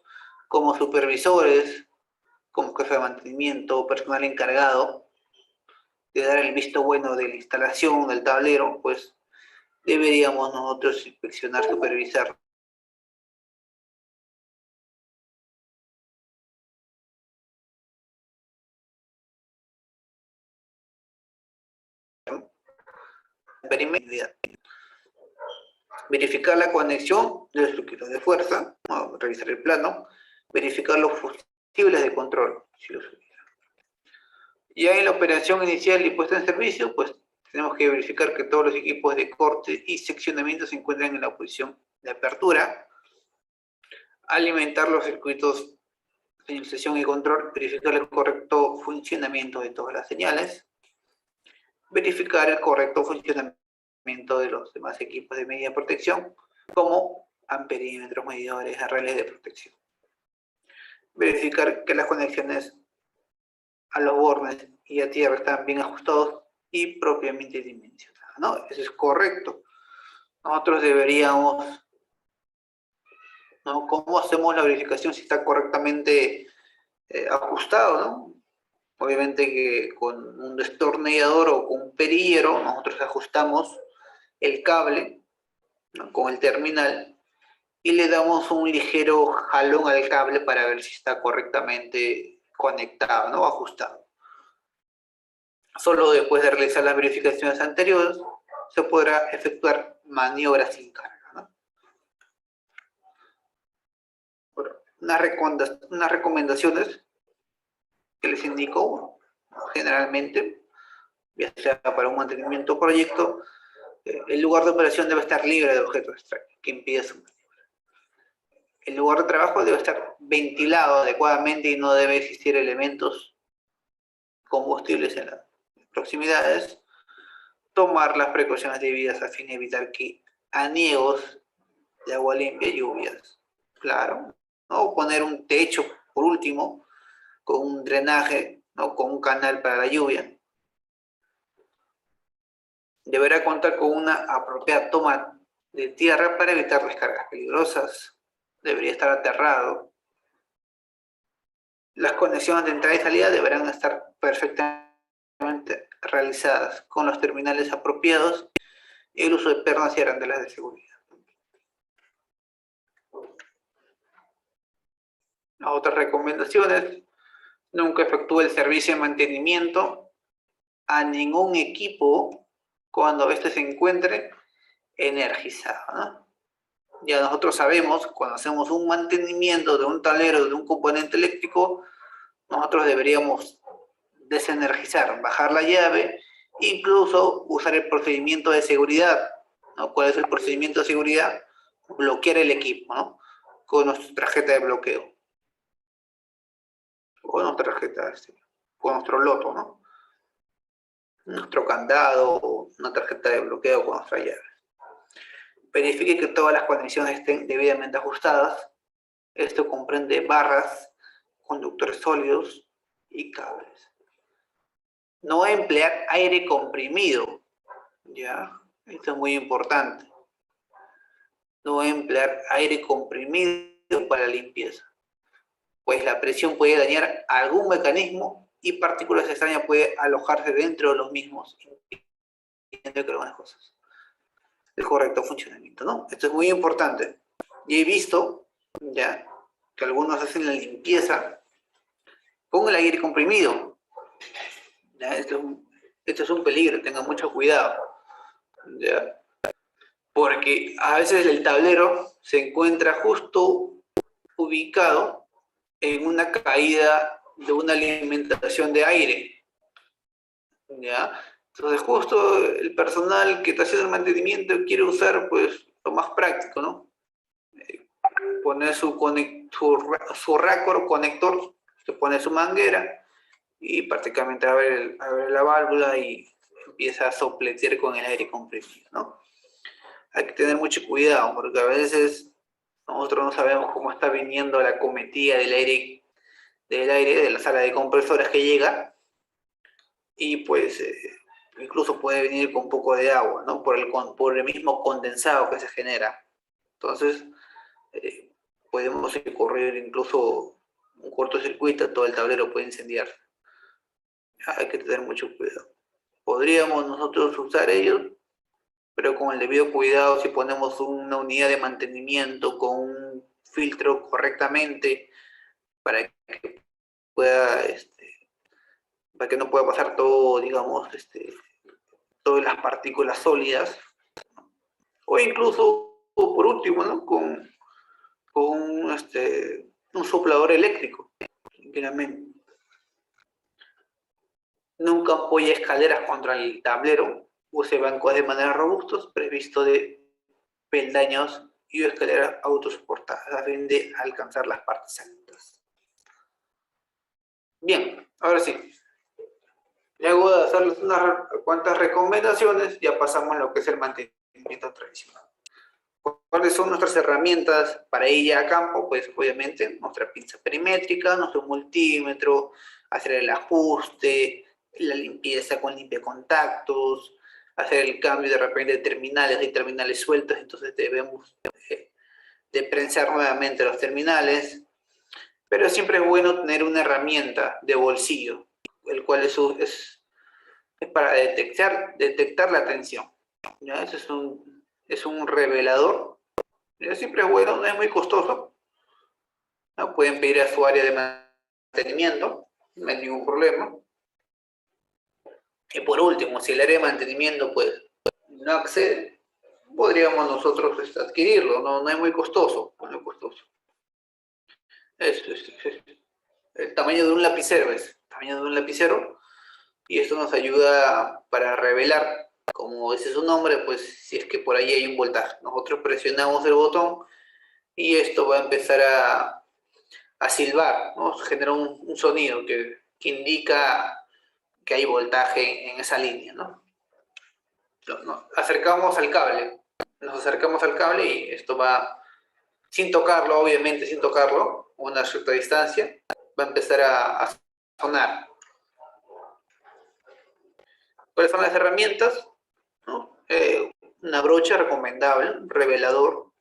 como supervisores, como jefe de mantenimiento, personal encargado de dar el visto bueno de la instalación del tablero, pues deberíamos nosotros inspeccionar, supervisar. Perimetría. verificar la conexión de los circuitos de fuerza, ¿no? Revisar el plano, verificar los fusibles de control, si los hubiera. Ya en la operación inicial y puesta en servicio, pues tenemos que verificar que todos los equipos de corte y seccionamiento se encuentran en la posición de apertura, alimentar los circuitos de señalización y control, verificar el correcto funcionamiento de todas las señales, verificar el correcto funcionamiento de los demás equipos de medida de protección, como amperímetros, medidores, relés de protección. Verificar que las conexiones a los bornes y a tierra están bien ajustados y propiamente dimensionados, ¿no? Eso es correcto. Nosotros deberíamos, ¿no? ¿Cómo hacemos la verificación si está correctamente ajustado, ¿no? Obviamente que con un destornillador o con un perillero nosotros ajustamos el cable, ¿no? Con el terminal y le damos un ligero jalón al cable para ver si está correctamente conectado, ¿no? Ajustado. Solo después de realizar las verificaciones anteriores se podrá efectuar maniobras sin carga, ¿no? Bueno, unas recomendaciones que les indico, generalmente, ya sea para un mantenimiento o proyecto, el lugar de operación debe estar libre de objetos extraños que impida su maniobra. El lugar de trabajo debe estar ventilado adecuadamente y no debe existir elementos combustibles en las proximidades. Tomar las precauciones debidas a fin de evitar que aniegos de agua limpia, lluvias, claro, ¿no? Poner un techo, por último, con un drenaje, ¿no? Con un canal para la lluvia. Deberá contar con una apropiada toma de tierra para evitar descargas peligrosas. Debería estar aterrado. Las conexiones de entrada y salida deberán estar perfectamente realizadas con los terminales apropiados y el uso de pernas y arandelas de seguridad. Otras recomendaciones: nunca efectúe el servicio de mantenimiento a ningún equipo cuando éste se encuentre energizado, ¿no? Ya nosotros sabemos, cuando hacemos un mantenimiento de un tablero, de un componente eléctrico, nosotros deberíamos desenergizar, bajar la llave, incluso usar el procedimiento de seguridad, ¿no? ¿Cuál es el procedimiento de seguridad? Bloquear el equipo, ¿no? Con nuestra tarjeta de bloqueo. O nuestra tarjeta, con nuestro loto, ¿no? Nuestro candado, una tarjeta de bloqueo con nuestra llave. Verifique que todas las conexiones estén debidamente ajustadas. Esto comprende barras, conductores sólidos y cables. No emplear aire comprimido, ¿ya? Esto es muy importante. No emplear aire comprimido para la limpieza, pues la presión puede dañar algún mecanismo y partículas extrañas pueden alojarse dentro de los mismos, impidiendo que algunas cosas. El correcto funcionamiento, ¿no? Esto es muy importante. Y he visto, ya, que algunos hacen la limpieza con el aire comprimido. ¿Ya? Esto es un peligro, tengan mucho cuidado. ¿Ya? Porque a veces el tablero se encuentra justo ubicado en una caída de una alimentación de aire. ¿Ya? Entonces justo el personal que está haciendo el mantenimiento quiere usar pues lo más práctico, ¿no? Poner su récord conector, se pone su manguera y prácticamente abre la válvula y empieza a sopletear con el aire comprimido, ¿no? Hay que tener mucho cuidado porque a veces nosotros no sabemos cómo está viniendo la cometida del aire de la sala de compresores que llega y pues incluso puede venir con un poco de agua, ¿no? Por el mismo condensado que se genera. Entonces, podemos ocurrir incluso un cortocircuito, todo el tablero puede incendiarse. Hay que tener mucho cuidado. Podríamos nosotros usar ellos, pero con el debido cuidado, si ponemos una unidad de mantenimiento con un filtro correctamente para que pueda, para que no pueda pasar todo, digamos, todas las partículas sólidas, o incluso por último, ¿no? Con un soplador eléctrico, tranquilamente. Nunca apoye escaleras contra el tablero. Use bancos de madera robustos, previsto de peldaños y escaleras autosoportadas a fin de alcanzar las partes altas. Bien, ahora sí. Luego de hacerles unas cuantas recomendaciones, ya pasamos a lo que es el mantenimiento tradicional. ¿Cuáles son nuestras herramientas para ir a campo? Pues obviamente nuestra pinza perimétrica, nuestro multímetro, hacer el ajuste, la limpieza con limpiacontactos, hacer el cambio de repente de terminales, hay terminales sueltos, entonces debemos de prensar nuevamente los terminales, pero siempre es bueno tener una herramienta de bolsillo, el cual es para detectar la tensión. ¿Ya? Eso es un revelador. Siempre es bueno, no es muy costoso, ¿no? Pueden pedir a su área de mantenimiento, no hay ningún problema. Y por último, si el área de mantenimiento pues, no accede, podríamos nosotros adquirirlo, no es muy costoso, no es muy costoso. Es el tamaño de un lapicero, es el tamaño de un lapicero, y esto nos ayuda para revelar, como dice su nombre, pues si es que por ahí hay un voltaje. Nosotros presionamos el botón y esto va a empezar a silbar, ¿no? Genera un sonido que indica que hay voltaje en esa línea, ¿no? Nos acercamos al cable, y esto va, sin tocarlo, obviamente, sin tocarlo, a una cierta distancia, va a empezar a sonar. ¿Cuáles son las herramientas? ¿No? Una brocha recomendable, un revelador,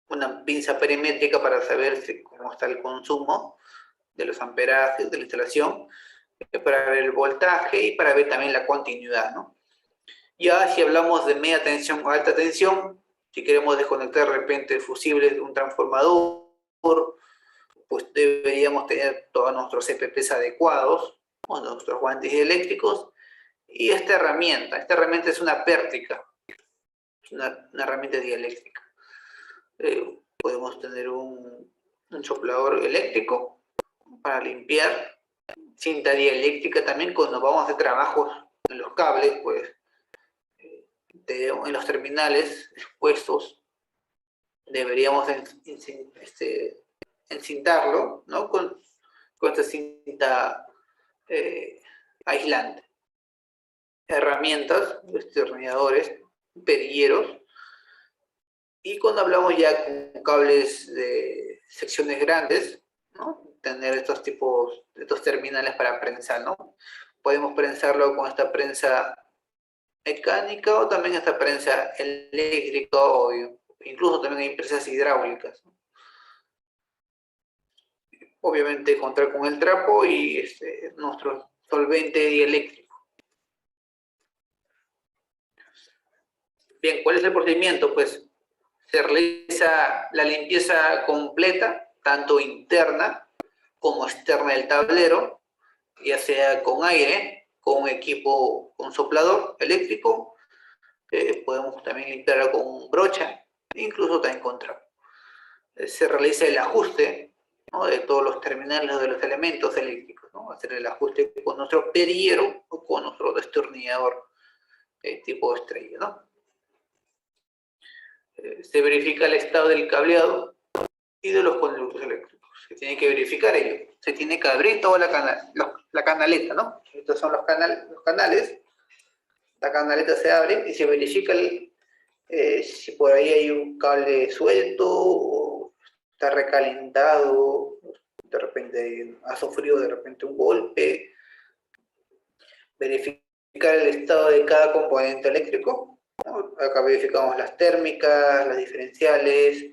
una pinza perimétrica para saber cómo está el consumo de los amperajes de la instalación, para ver el voltaje y para ver también la continuidad, ¿no? Ya si hablamos de media tensión o alta tensión, si queremos desconectar de repente fusibles de un transformador, pues deberíamos tener todos nuestros EPPs adecuados, o nuestros guantes eléctricos, y esta herramienta es una pértica, es una herramienta dieléctrica. Podemos tener un soplador eléctrico para limpiar, cinta dieléctrica también cuando vamos a hacer trabajos en los cables, pues en los terminales expuestos deberíamos encintarlo, ¿no? con esta cinta aislante. Herramientas, destornilladores, perilleros, y cuando hablamos ya con cables de secciones grandes, ¿no? Tener estos terminales para prensar, ¿no? Podemos prensarlo con esta prensa mecánica o también esta prensa eléctrica o incluso también hay prensas hidráulicas, ¿no? Obviamente contar con el trapo y nuestro solvente dieléctrico. Bien, ¿cuál es el procedimiento? Pues se realiza la limpieza completa, tanto interna como externa del tablero, ya sea con aire, con un equipo, con soplador eléctrico, podemos también limpiarlo con brocha, incluso también con trapo. Se realiza el ajuste, ¿no? De todos los terminales de los elementos eléctricos, ¿no? Hacer el ajuste con nuestro perillero o con nuestro destornillador tipo estrella, ¿no? Se verifica el estado del cableado y de los conductos eléctricos. Se tiene que verificar ello. Se tiene que abrir toda la canaleta, ¿no? Estos son los canales. La canaleta se abre y se verifica si por ahí hay un cable suelto o está recalentado, de repente ha sufrido de repente un golpe. Verificar el estado de cada componente eléctrico, ¿no? Acá verificamos las térmicas, las diferenciales,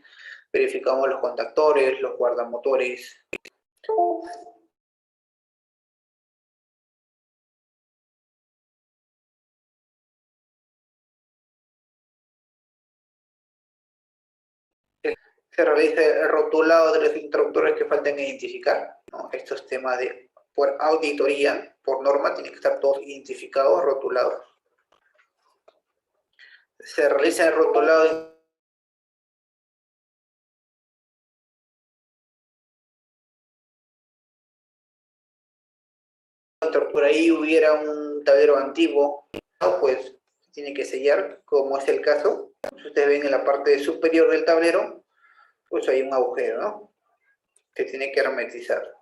verificamos los contactores, los guardamotores. Se realiza el rotulado de los interruptores que faltan identificar, ¿no? Estos temas por auditoría, por norma, tienen que estar todos identificados, rotulados. Se realiza el rotulado por ahí hubiera un tablero antiguo, ¿no? Pues tiene que sellar, como es el caso. Si ustedes ven en la parte superior del tablero, pues hay un agujero, ¿no? Que tiene que hermetizar.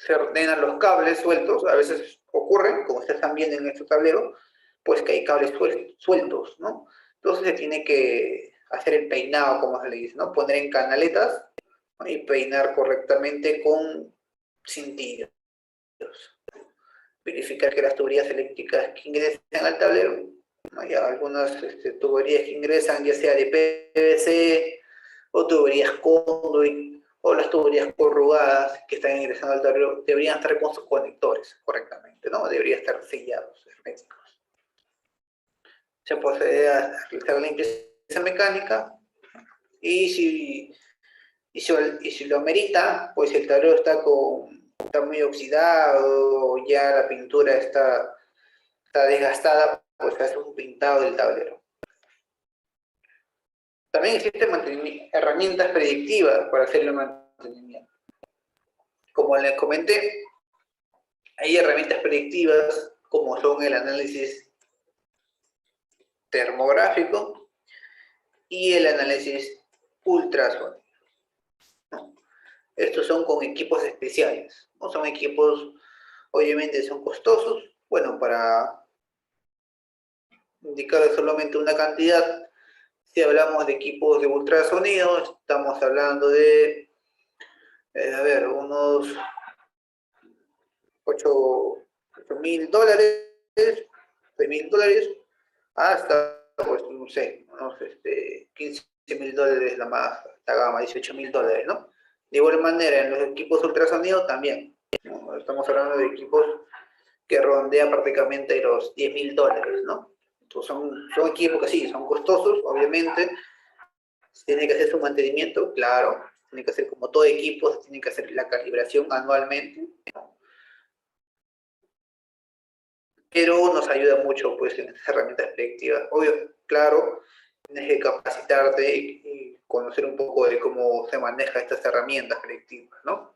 Se ordenan los cables sueltos, a veces ocurren, como ustedes están viendo en este tablero, pues que hay cables sueltos, ¿no? Entonces se tiene que hacer el peinado, como se le dice, ¿no? Poner en canaletas, ¿no? Y peinar correctamente con cintillos. Verificar que las tuberías eléctricas que ingresan al tablero, ¿no? Hay algunas tuberías que ingresan ya sea de PVC o tuberías conduit o las tuberías corrugadas que están ingresando al tablero deberían estar con sus conectores correctamente, ¿no? Deberían estar sellados, herméticos. Se procede a realizar la limpieza mecánica y si lo amerita, pues el tablero está muy oxidado, ya la pintura está desgastada, pues se hace un pintado del tablero. También existen herramientas predictivas para hacer el mantenimiento. Como les comenté, hay herramientas predictivas como son el análisis termográfico y el análisis ultrasonido, ¿no? Estos son con equipos especiales, ¿no? Son equipos, obviamente son costosos. Bueno, para indicar solamente una cantidad, si hablamos de equipos de ultrasonido, estamos hablando de, unos $8,000, $6,000, hasta, pues, no sé, unos $15,000 la gama, $18,000, ¿no? De igual manera, en los equipos ultrasonido también, ¿no? Estamos hablando de equipos que rondean prácticamente los $10,000, ¿no? Entonces son equipos que sí, son costosos, obviamente, se tiene que hacer su mantenimiento, claro, tiene que hacer como todo equipo, se tiene que hacer la calibración anualmente, ¿no? Pero nos ayuda mucho, pues, en estas herramientas predictivas. Obvio, claro, tienes que capacitarte y conocer un poco de cómo se manejan estas herramientas predictivas, ¿no?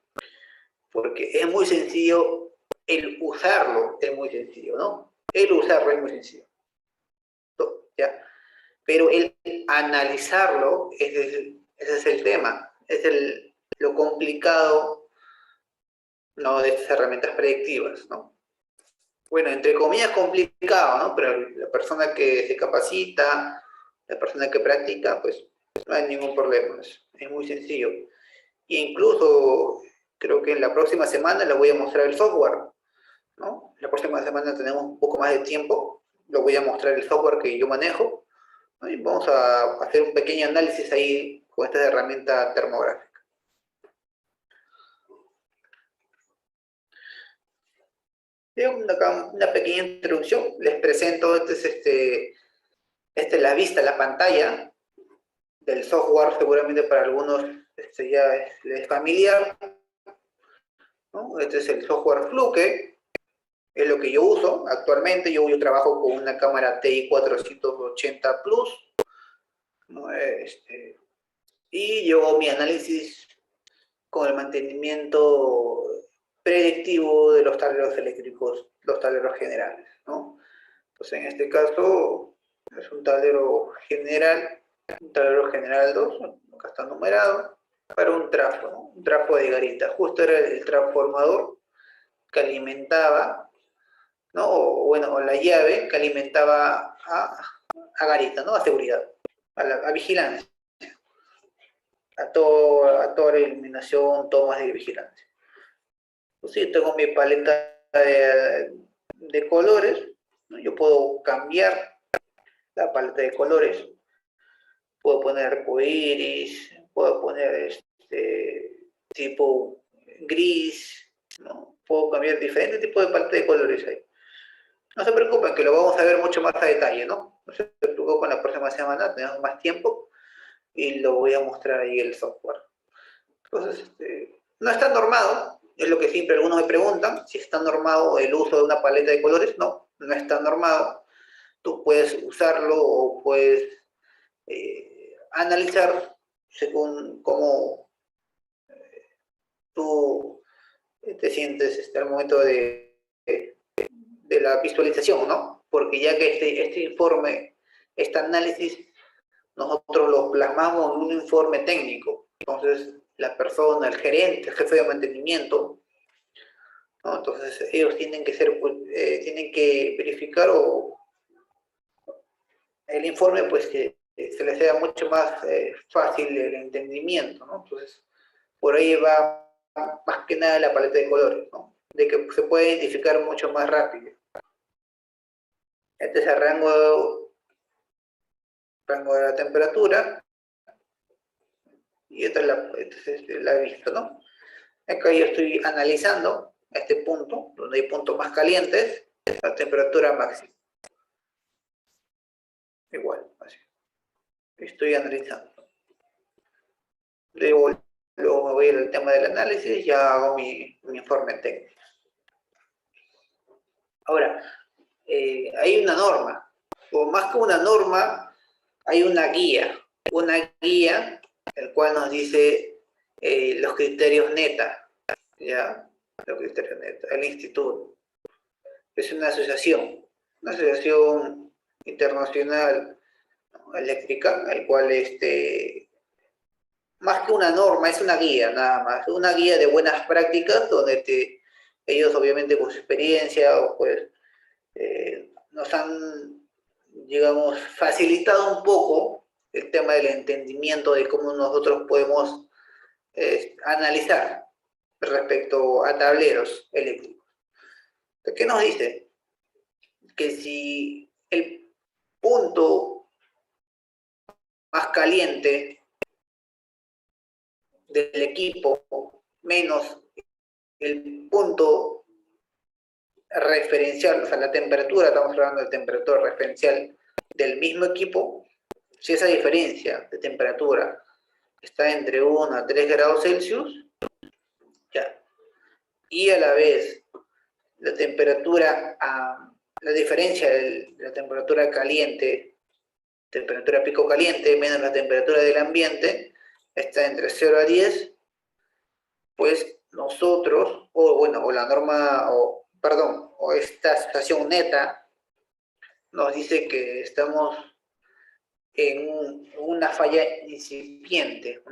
Porque es muy sencillo, el usarlo es muy sencillo, ¿no? El usarlo es muy sencillo, ¿ya? Pero el analizarlo, ese es el tema, lo complicado, ¿no? De estas herramientas predictivas, ¿no? Bueno, entre comillas complicado, ¿no? Pero la persona que se capacita, la persona que practica, pues no hay ningún problema, es muy sencillo. E incluso creo que en la próxima semana les voy a mostrar el software, ¿no? La próxima semana tenemos un poco más de tiempo, les voy a mostrar el software que yo manejo, ¿no? Y vamos a hacer un pequeño análisis ahí con esta herramienta termográfica. Una pequeña introducción, les presento, esta es la vista, la pantalla del software, seguramente para algunos ya es familiar, ¿no? Este es el software Fluke, es lo que yo uso actualmente. Yo trabajo con una cámara TI 480 Plus, ¿no? Y yo mi análisis con el mantenimiento predictivo de los tableros eléctricos, los tableros generales, ¿no? Pues en este caso es un tablero general 2, acá está numerado, para un trafo, ¿no? Un trafo de garita. Justo era el transformador que alimentaba, ¿no? O la llave que alimentaba a garita, ¿no? A seguridad, a vigilancia, a toda la iluminación, tomas de vigilancia. Pues sí, tengo mi paleta de colores, ¿no? Yo puedo cambiar la paleta de colores, puedo poner arcoíris, puedo poner tipo gris, ¿no? Puedo cambiar diferentes tipos de paleta de colores ahí. No se preocupen, que lo vamos a ver mucho más a detalle, ¿no? No se preocupen, la próxima semana tenemos más tiempo y lo voy a mostrar ahí el software. Entonces, no está normado, es lo que siempre algunos me preguntan, si está normado el uso de una paleta de colores. No, no está normado. Tú puedes usarlo o puedes analizar según cómo tú te sientes al momento de de la visualización, ¿no? Porque ya que este informe, este análisis, nosotros lo plasmamos en un informe técnico. Entonces, la persona, el gerente, el jefe de mantenimiento, ¿no? Entonces, ellos tienen que ser, pues, tienen que verificar el informe, pues que se les sea mucho más fácil el entendimiento, ¿no? Entonces, por ahí va más que nada la paleta de colores, ¿no? De que se puede identificar mucho más rápido. Este es el rango de la temperatura y esta es la vista, ¿no? Acá yo estoy analizando este punto, donde hay puntos más calientes, la temperatura máxima. Igual, así. Estoy analizando. Luego me voy al tema del análisis, ya hago mi informe técnico. Ahora, hay una norma, o más que una norma, hay una guía, el cual nos dice los criterios NETA, ¿ya? Los criterios NETA, el instituto. Es una asociación internacional, ¿no?, eléctrica, el cual, más que una norma, es una guía, nada más, una guía de buenas prácticas, donde ellos obviamente con su experiencia, pues, nos han, digamos, facilitado un poco el tema del entendimiento de cómo nosotros podemos analizar respecto a tableros eléctricos. ¿Qué nos dice? Que si el punto más caliente del equipo menos el punto referencial, o sea, la temperatura, estamos hablando de temperatura referencial del mismo equipo, si esa diferencia de temperatura está entre 1 a 3 grados Celsius, ya, y a la vez la temperatura, la diferencia de la temperatura caliente, temperatura pico caliente, menos la temperatura del ambiente, está entre 0 a 10, pues nosotros, o la norma, o esta situación neta, nos dice que estamos en una falla incipiente,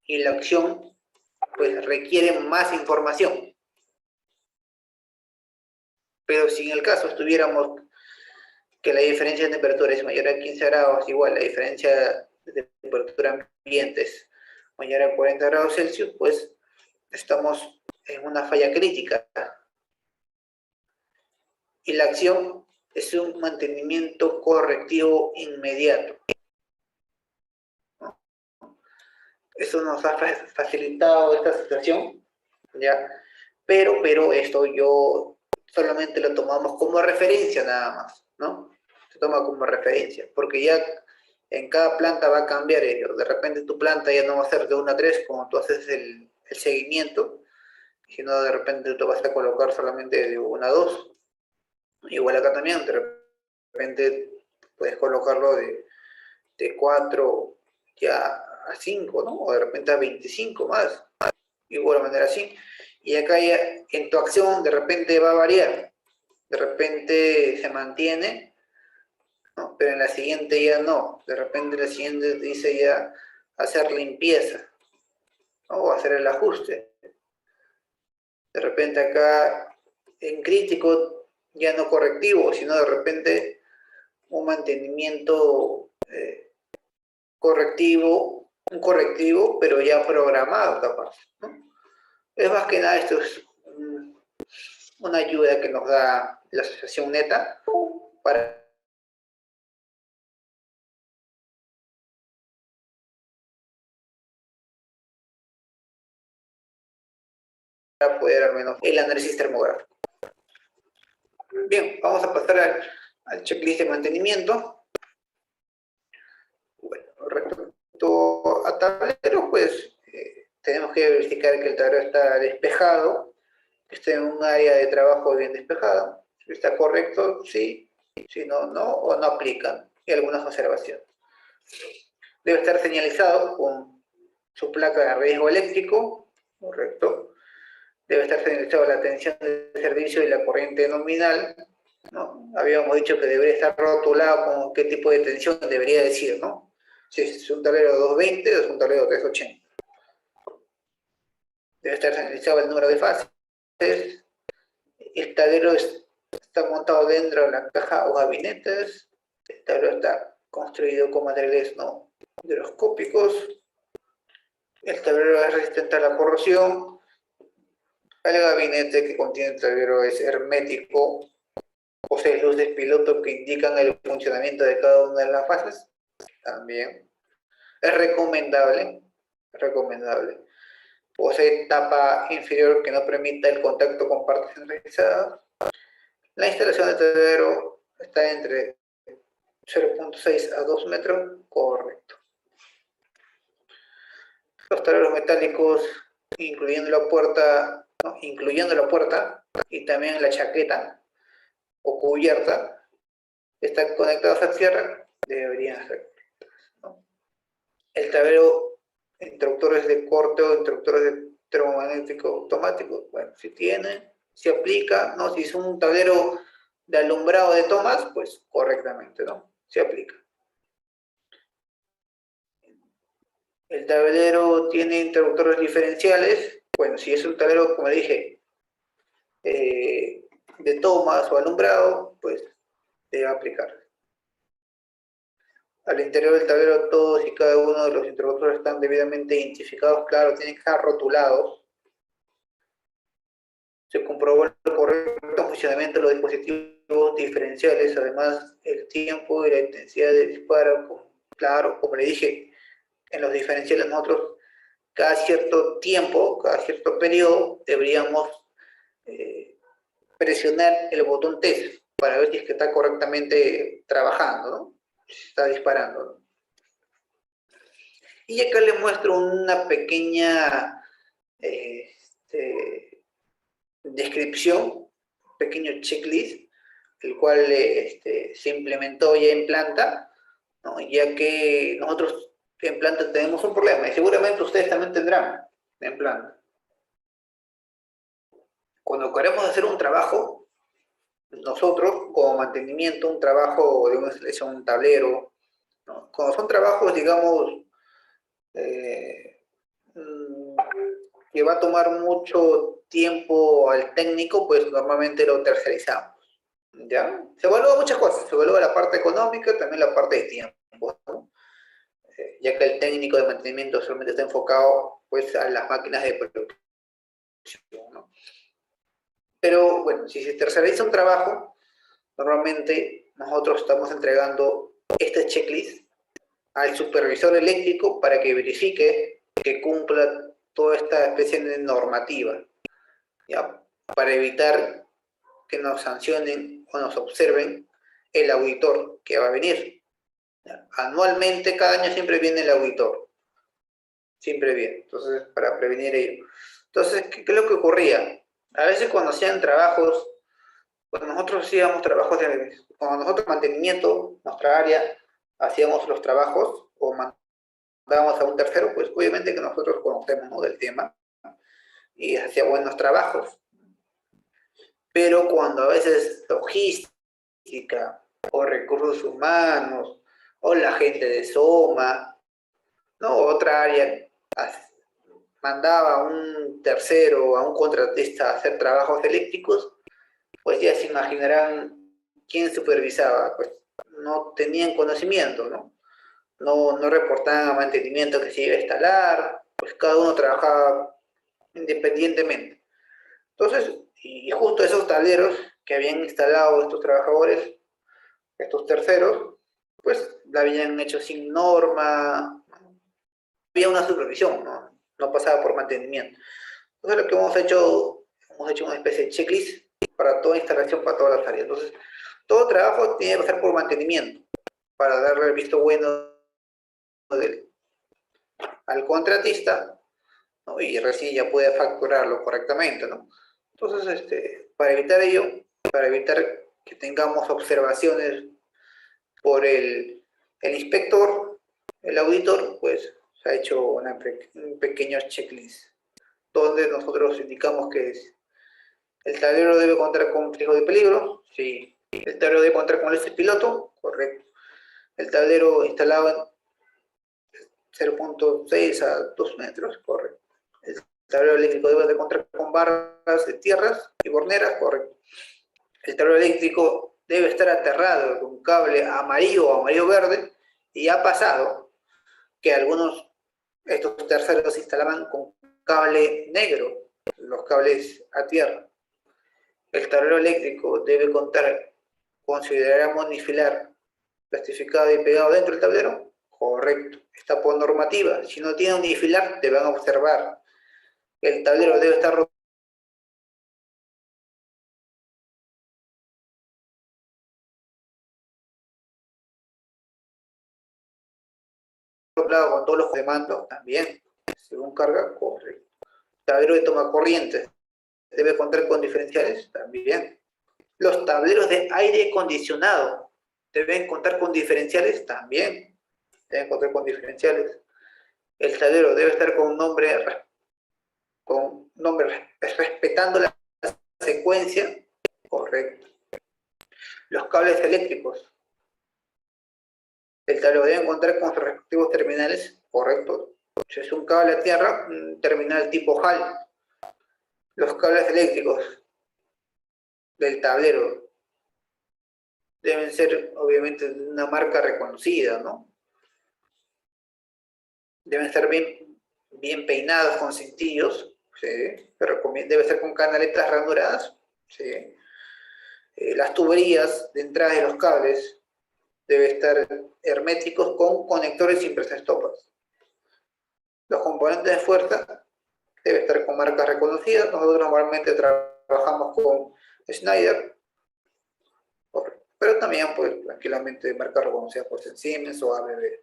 y la acción pues requiere más información. Pero si en el caso estuviéramos que la diferencia de temperatura es mayor a 15 grados, igual la diferencia de temperatura ambiente es mayor a 40 grados Celsius, pues estamos en una falla crítica. Y la acción es un mantenimiento correctivo inmediato, ¿no? Eso nos ha facilitado esta situación, ¿ya? Pero esto yo solamente lo tomamos como referencia nada más, ¿no? Se toma como referencia, porque ya en cada planta va a cambiar ello. De repente tu planta ya no va a ser de 1 a 3 como tú haces el seguimiento, sino de repente tú vas a colocar solamente de 1 a 2. Igual acá también, de repente puedes colocarlo de 4 ya a 5, ¿no? O de repente a 25 más, igual de manera así. Y acá ya en tu acción de repente va a variar, de repente se mantiene, ¿no? Pero en la siguiente ya no, de repente en la siguiente dice ya hacer limpieza, ¿no? O hacer el ajuste. De repente acá en crítico ya no correctivo, sino de repente un mantenimiento un correctivo, pero ya programado capaz, ¿no? Es más que nada, esto es una ayuda que nos da la asociación NETA para poder al menos el análisis termográfico. Bien, vamos a pasar al checklist de mantenimiento. Bueno, respecto a tableros, pues tenemos que verificar que el tablero está despejado, que esté en un área de trabajo bien despejada. Si está correcto, sí; si no, no, o no aplican. Y algunas observaciones. Debe estar señalizado con su placa de riesgo eléctrico, correcto. debe estar señalizado la tensión de servicio y la corriente nominal, ¿no? Habíamos dicho que debería estar rotulado con qué tipo de tensión debería decir, ¿no? Si es un tablero 220 o es un tablero 380. Debe estar señalizado el número de fases. El tablero está montado dentro de la caja o gabinetes. El tablero está construido con materiales no higroscópicos. El tablero es resistente a la corrosión. El gabinete que contiene el tablero es hermético. Posee luces piloto que indican el funcionamiento de cada una de las fases. También es recomendable. Posee tapa inferior que no permita el contacto con partes enraizadas. La instalación del tablero está entre 0.6 a 2 metros, correcto. Los tableros metálicos, incluyendo la puerta, ¿no? Incluyendo la puerta y también la chaqueta o cubierta, están conectados a tierra, deberían ser, ¿no? El tablero, interruptores de corte o interruptores de termomagnético automático, bueno, si tiene, si aplica, ¿no? Si es un tablero de alumbrado de tomas, pues correctamente, ¿no? Se aplica. El tablero tiene interruptores diferenciales. Bueno, si es un tablero, como dije, de tomas o alumbrado, pues debe aplicar. Al interior del tablero todos y cada uno de los interruptores están debidamente identificados, claro, tienen que estar rotulados. Se comprobó el correcto funcionamiento de los dispositivos diferenciales, además el tiempo y la intensidad de disparo, claro, como le dije, en los diferenciales nosotros cada cierto tiempo, cada cierto periodo, deberíamos presionar el botón test para ver si es que está correctamente trabajando, ¿no? Si está disparando, ¿no? Y acá le muestro una pequeña descripción, un pequeño checklist, el cual se implementó ya en planta, ¿no? Ya que nosotros en planta tenemos un problema, y seguramente ustedes también tendrán en planta. Cuando queremos hacer un trabajo, nosotros, como mantenimiento, un trabajo de una instalación, un tablero, ¿no? Cuando son trabajos, digamos, que va a tomar mucho tiempo al técnico, pues normalmente lo tercerizamos, ¿ya? Se evalúa muchas cosas, se evalúa la parte económica, también la parte de tiempo, ¿no? Ya que el técnico de mantenimiento solamente está enfocado, pues, a las máquinas de producción, ¿no? Pero, bueno, si se terceriza un trabajo, normalmente nosotros estamos entregando este checklist al supervisor eléctrico para que verifique que cumpla toda esta especie de normativa, ¿ya? Para evitar que nos sancionen o nos observen el auditor que va a venir, ¿ya? Anualmente, cada año siempre viene el auditor, siempre viene, entonces para prevenir ello. Entonces, ¿qué es lo que ocurría? A veces cuando hacían trabajos, cuando nosotros hacíamos trabajos, cuando nosotros mantenimiento, nuestra área, hacíamos los trabajos o mandábamos a un tercero, pues obviamente que nosotros conocemos, ¿no?, del tema y hacía buenos trabajos. Pero cuando a veces logística o recursos humanos o la gente de SOMA, ¿no?, otra área, mandaba a un tercero, a un contratista a hacer trabajos eléctricos, pues ya se imaginarán quién supervisaba, pues no tenían conocimiento, ¿no? No reportaban a mantenimiento que se iba a instalar, pues cada uno trabajaba independientemente. Entonces, y justo esos tableros que habían instalado estos trabajadores, estos terceros, pues la habían hecho sin norma, ¿no? Había una supervisión, ¿no? No pasaba por mantenimiento. Entonces lo que hemos hecho una especie de checklist para toda instalación, para todas las áreas. Entonces, todo trabajo tiene que pasar por mantenimiento, para darle el visto bueno al contratista, ¿no? Y recién ya puede facturarlo correctamente, ¿no? Entonces, para evitar ello, para evitar que tengamos observaciones por el inspector, el auditor, pues se ha hecho un pequeño checklist. donde nosotros indicamos que el tablero debe contar con trigo de peligro, sí. El tablero debe contar con luces piloto, correcto. El tablero instalado en 0.6 a 2 metros, correcto. El tablero eléctrico debe de contar con barras de tierras y borneras, correcto. El tablero eléctrico debe estar aterrado con un cable amarillo o amarillo-verde, y ha pasado que algunos, estos terceros, se instalaban con cable negro, los cables a tierra. El tablero eléctrico debe contar con su diagrama unifilar plastificado y pegado dentro del tablero, correcto. Está por normativa. Si no tiene unifilar, te van a observar. El tablero debe estar doblado con todos los comandos también, según carga, correcto. El tablero de toma corrientes debe contar con diferenciales también. Los tableros de aire acondicionado deben contar con diferenciales también. Deben contar con diferenciales. El tablero debe estar con un nombre respetando la secuencia, correcto. Los cables eléctricos del tablero deben contar con sus respectivos terminales, correcto. Si es un cable a tierra, un terminal tipo HAL. Los cables eléctricos del tablero deben ser, obviamente, de una marca reconocida, ¿no? Deben estar bien peinados con cintillos, ¿sí? Debe ser con canaletas ranuradas, ¿sí? Las tuberías de entrada de los cables deben estar herméticos con conectores impresostopas. Los componentes de fuerza deben estar con marcas reconocidas. Nosotros normalmente trabajamos con Schneider, pero también pues tranquilamente marcas reconocidas por Siemens o ABB.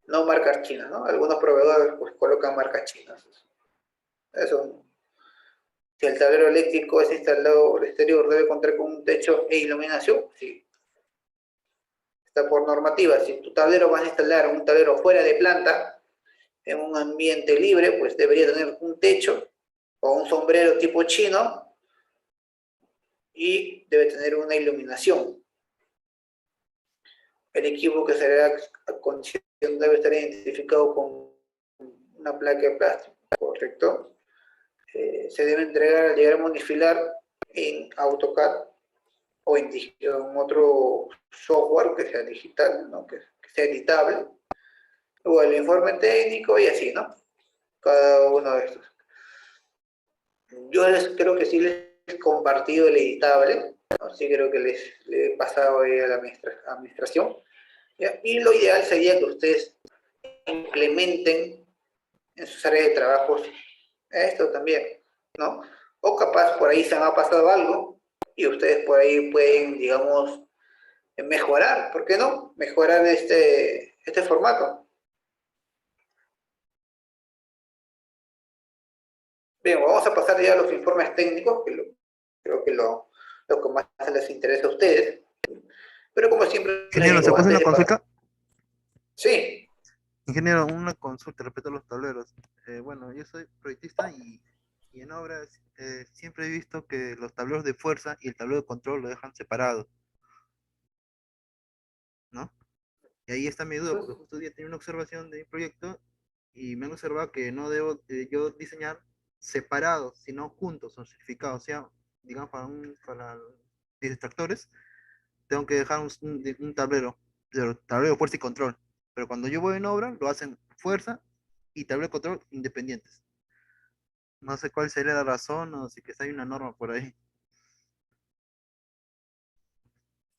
No marcas chinas, ¿no? Algunos proveedores pues colocan marcas chinas. Eso. Si el tablero eléctrico es instalado al exterior, debe contar con un techo e iluminación, sí. Está por normativa. Si tu tablero vas a instalar un tablero fuera de planta, en un ambiente libre, pues debería tener un techo o un sombrero tipo chino y debe tener una iluminación. El equipo que será a condición debe estar identificado con una placa de plástico, ¿correcto? Se debe entregar al diagrama unifilar en AutoCAD o en otro software que sea digital, ¿no? que sea editable, o el informe técnico y así, ¿no? Cada uno de estos. Yo creo que sí les he compartido el editable, ¿no? Sí creo que les he pasado ahí a la administración, ¿ya? Y lo ideal sería que ustedes implementen en sus áreas de trabajo esto también, ¿no? O capaz por ahí se me ha pasado algo y ustedes por ahí pueden, digamos, mejorar, ¿por qué no? Mejorar este formato. Bien, vamos a pasar ya a los informes técnicos, que creo que lo que más les interesa a ustedes. Pero como siempre les Ingeniero, ¿se digo, puede hacer antes una de pasar... consulta? Sí, Ingeniero, una consulta respecto a los tableros. Bueno, yo soy proyectista y en obras siempre he visto que los tableros de fuerza y el tablero de control lo dejan separado, ¿no? Y ahí está mi duda, porque justo hoy día tenía una observación de mi proyecto y me han observado que no debo yo diseñar separados, sino juntos, o certificados. O sea, digamos, para los distractores, tengo que dejar un tablero, pero tablero de fuerza y control. Pero cuando yo voy en obra, lo hacen fuerza y tablero de control independientes. No sé cuál sería la razón o si que hay una norma por ahí.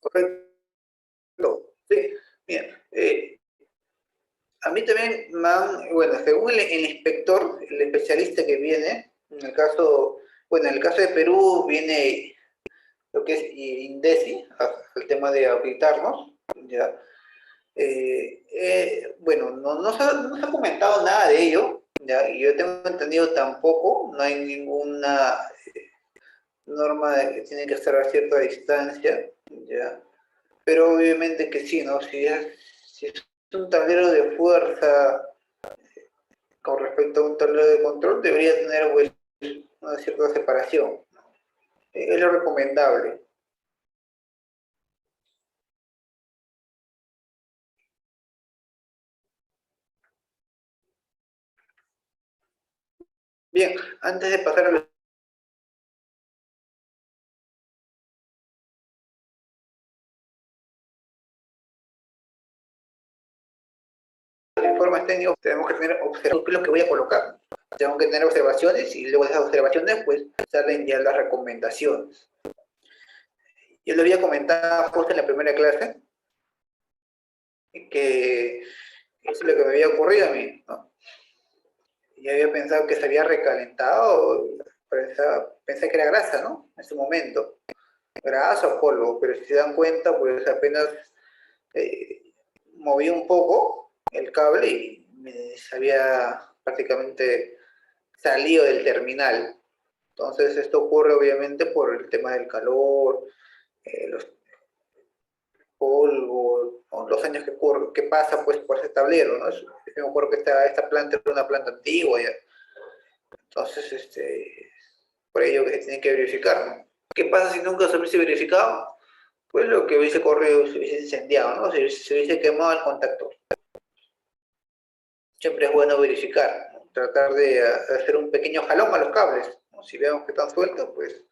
correcto. Sí, bien. A mí también me han, bueno, según el inspector, el especialista que viene, en el caso, bueno, en el caso de Perú viene lo que es INDECI, el tema de auditarnos, ¿ya? Bueno, no se ha comentado nada de ello, ¿ya? Y yo tengo entendido tampoco, no hay ninguna norma de que tiene que estar a cierta distancia, ¿ya? Pero obviamente que sí, ¿no? Si es un tablero de fuerza con respecto a un tablero de control, debería tener pues, una cierta separación. Es lo recomendable. Bien, antes de pasar a los informes técnicos, tenemos que tener observaciones, qué es lo que voy a colocar. Tengo que tener observaciones y luego de esas observaciones, pues, salen ya las recomendaciones. Yo le había comentado justo en la primera clase que eso es lo que me había ocurrido a mí, ¿no? Yo había pensado que se había recalentado, pensé que era grasa, ¿no? En su momento. Grasa o polvo, pero si se dan cuenta, pues apenas moví un poco el cable y se había prácticamente salido del terminal. Entonces esto ocurre obviamente por el tema del calor, los polvos, ¿no? Los años que pasa pues por ese tablero, ¿no? Yo me acuerdo que esta planta era una planta antigua ya. Entonces, por ello que se tiene que verificar, ¿no? ¿Qué pasa si nunca se hubiese verificado? Pues lo que hubiese corrido se hubiese incendiado, ¿no? Se hubiese quemado el contactor. Siempre es bueno verificar, ¿no? Tratar de hacer un pequeño jalón a los cables, ¿no? Si vemos que están sueltos, pues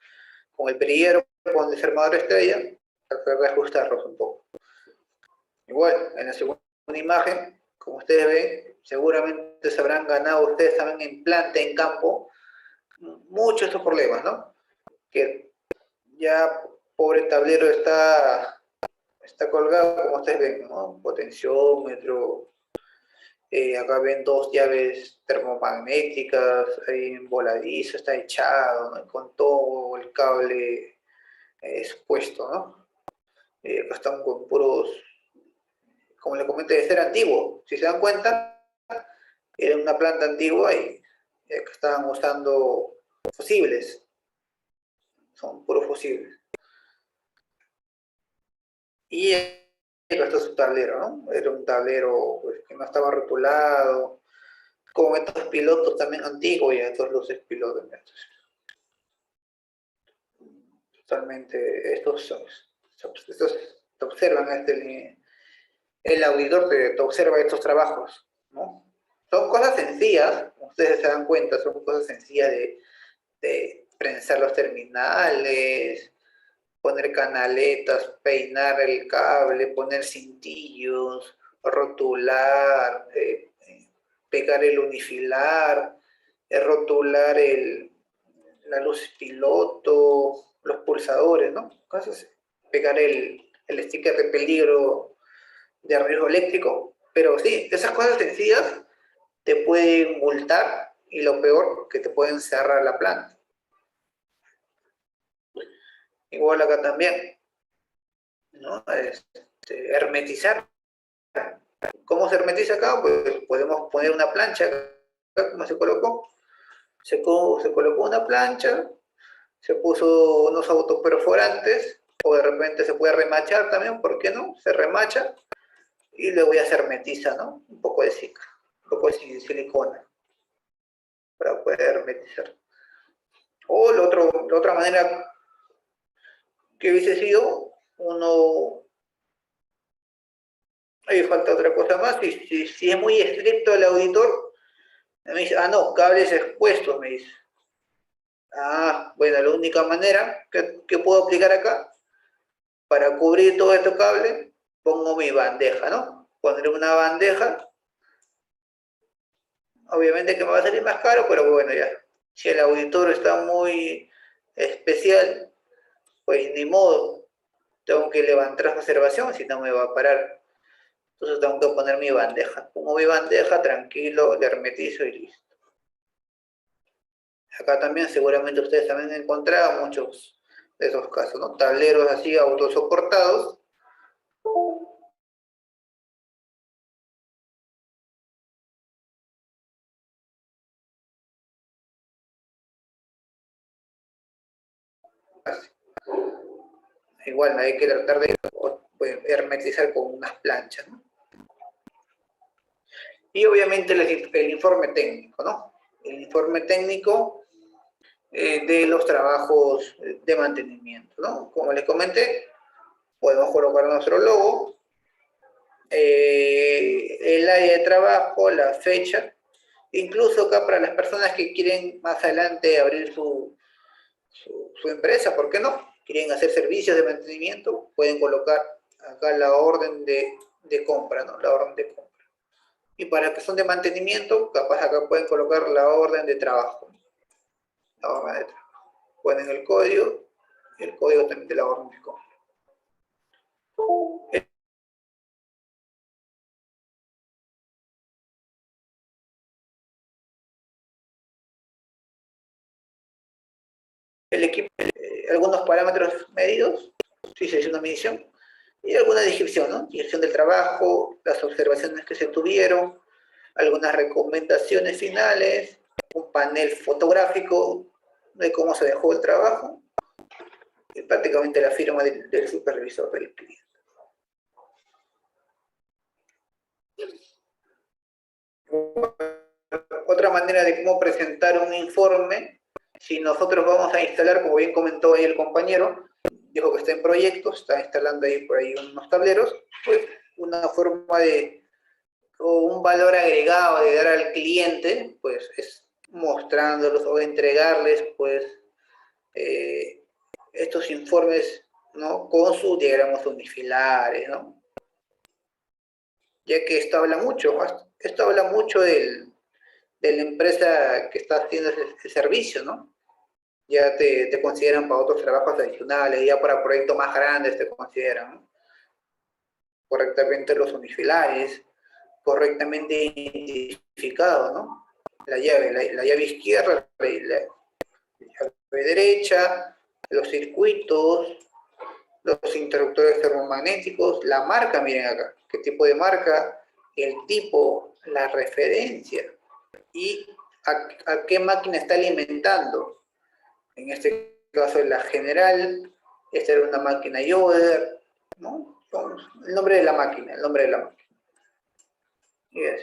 con el perillero, con el desarmador estrella, tratar de ajustarlos un poco. Igual, en la segunda imagen, como ustedes ven, seguramente se habrán ganado ustedes también en planta, en campo, muchos de estos problemas, ¿no? Que ya pobre tablero está colgado, como ustedes ven, ¿no? Potenciómetro, acá ven dos llaves termomagnéticas, hay un voladizo, está echado, ¿no? Con todo el cable expuesto, ¿no? Acá están con puros, como les comenté, de ser antiguo. Si se dan cuenta, era una planta antigua y que estaban usando fusibles, son puros fusibles. Y esto es un tablero, ¿no? Era un tablero pues, que no estaba rotulado, con estos pilotos también antiguos y estos luces pilotos. Totalmente, estos te observan, el auditor te observa estos trabajos, ¿no? Son cosas sencillas, ustedes se dan cuenta, son cosas sencillas de prensar los terminales, poner canaletas, peinar el cable, poner cintillos, rotular, pegar el unifilar, rotular la luz piloto, los pulsadores, ¿no? Cosas, pegar el sticker de peligro de riesgo eléctrico. Pero sí, esas cosas sencillas te pueden multar y lo peor, que te pueden cerrar la planta. Igual acá también, ¿no? Hermetizar. ¿Cómo se hermetiza acá? Pues podemos poner una plancha acá, como se colocó. Se colocó una plancha, se puso unos autoperforantes, o de repente se puede remachar también, ¿por qué no? Se remacha y luego ya se hermetiza, ¿no? Un poco de un poco de silicona para poder hermetizar. O la otra manera que hubiese sido, ahí falta otra cosa más, si es muy estricto el auditor, me dice, no, cables expuestos, me dice. Bueno, la única manera que puedo aplicar acá, para cubrir todo este cable, pongo mi bandeja, ¿no? Pondré una bandeja, obviamente que me va a salir más caro, pero bueno, ya. Si el auditor está muy especial, pues ni modo, tengo que levantar la observación, si no me va a parar. Entonces tengo que poner mi bandeja. Pongo mi bandeja, tranquilo, le hermetizo y listo. Acá también seguramente ustedes también han encontrado muchos de esos casos, ¿no? Tableros así autosoportados. Así. Igual hay que tratar de hermetizar con unas planchas, ¿no? Y obviamente el informe técnico, ¿no? El informe técnico de los trabajos de mantenimiento, ¿no? Como les comenté, podemos colocar nuestro logo, el área de trabajo, la fecha, incluso acá para las personas que quieren más adelante abrir su empresa, ¿por qué no? Quieren hacer servicios de mantenimiento, pueden colocar acá la orden de compra, ¿no? La orden de compra. Y para que son de mantenimiento, capaz acá pueden colocar la orden de trabajo. La orden de trabajo. Ponen el código también de la orden de compra. El equipo, algunos parámetros medidos, si se hizo una medición, y alguna descripción, ¿no? Descripción del trabajo, las observaciones que se tuvieron, algunas recomendaciones finales, un panel fotográfico de cómo se dejó el trabajo, y prácticamente la firma del supervisor del cliente. Otra manera de cómo presentar un informe, si nosotros vamos a instalar, como bien comentó ahí el compañero, dijo que está en proyecto, está instalando ahí por ahí unos tableros, pues una forma de, o un valor agregado de dar al cliente, pues es mostrándolos o entregarles, pues, estos informes, ¿no? Con sus diagramas unifilares, ¿no? Ya que esto habla mucho de la empresa que está haciendo ese servicio, ¿no? Ya te consideran para otros trabajos adicionales, ya para proyectos más grandes te consideran, ¿no? Correctamente los unifilares, correctamente identificado, ¿no? La llave izquierda, la llave derecha, los circuitos, los interruptores termomagnéticos, la marca, miren acá, qué tipo de marca, el tipo, la referencia y a qué máquina está alimentando. En este caso la general, esta era una máquina Yoder, ¿no? El nombre de la máquina, el nombre de la máquina. Yes.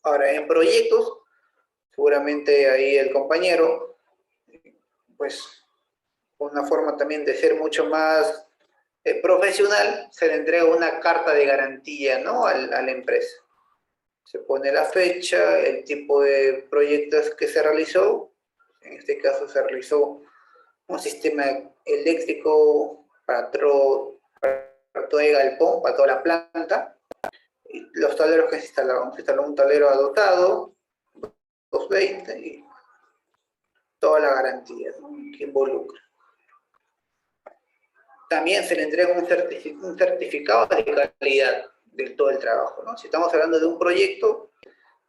Ahora, en proyectos, seguramente ahí el compañero, pues, una forma también de ser mucho más profesional, se le entrega una carta de garantía, ¿no? A la empresa. Se pone la fecha, el tipo de proyectos que se realizó, en este caso se realizó un sistema eléctrico para todo el galpón, para toda la planta, y los tableros que se instaló un tablero adotado, 220, y toda la garantía, ¿no? Que involucra. También se le entrega un certificado de calidad de todo el trabajo, ¿no? Si estamos hablando de un proyecto,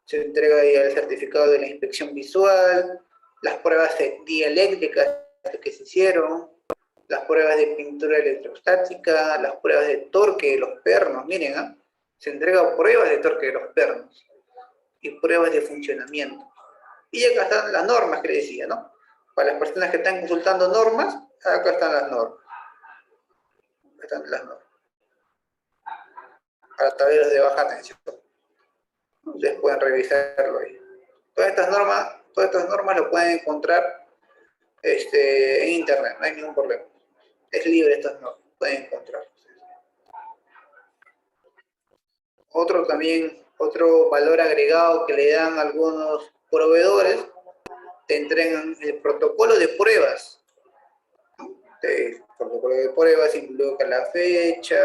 se entrega ahí el certificado de la inspección visual, las pruebas dieléctricas que se hicieron, las pruebas de pintura electrostática, las pruebas de torque de los pernos, miren, ¿eh? Se entrega pruebas de torque de los pernos y pruebas de funcionamiento. Y acá están las normas que le decía, ¿no? Para las personas que están consultando normas, acá están las normas. Acá están las normas. Para tableros de baja tensión. Ustedes pueden revisarlo ahí. Todas estas normas lo pueden encontrar en internet, no hay ningún problema. Es libre estas normas, pueden encontrar. Otro valor agregado que le dan algunos proveedores, te entregan el protocolo de pruebas. El protocolo de pruebas involucra la fecha,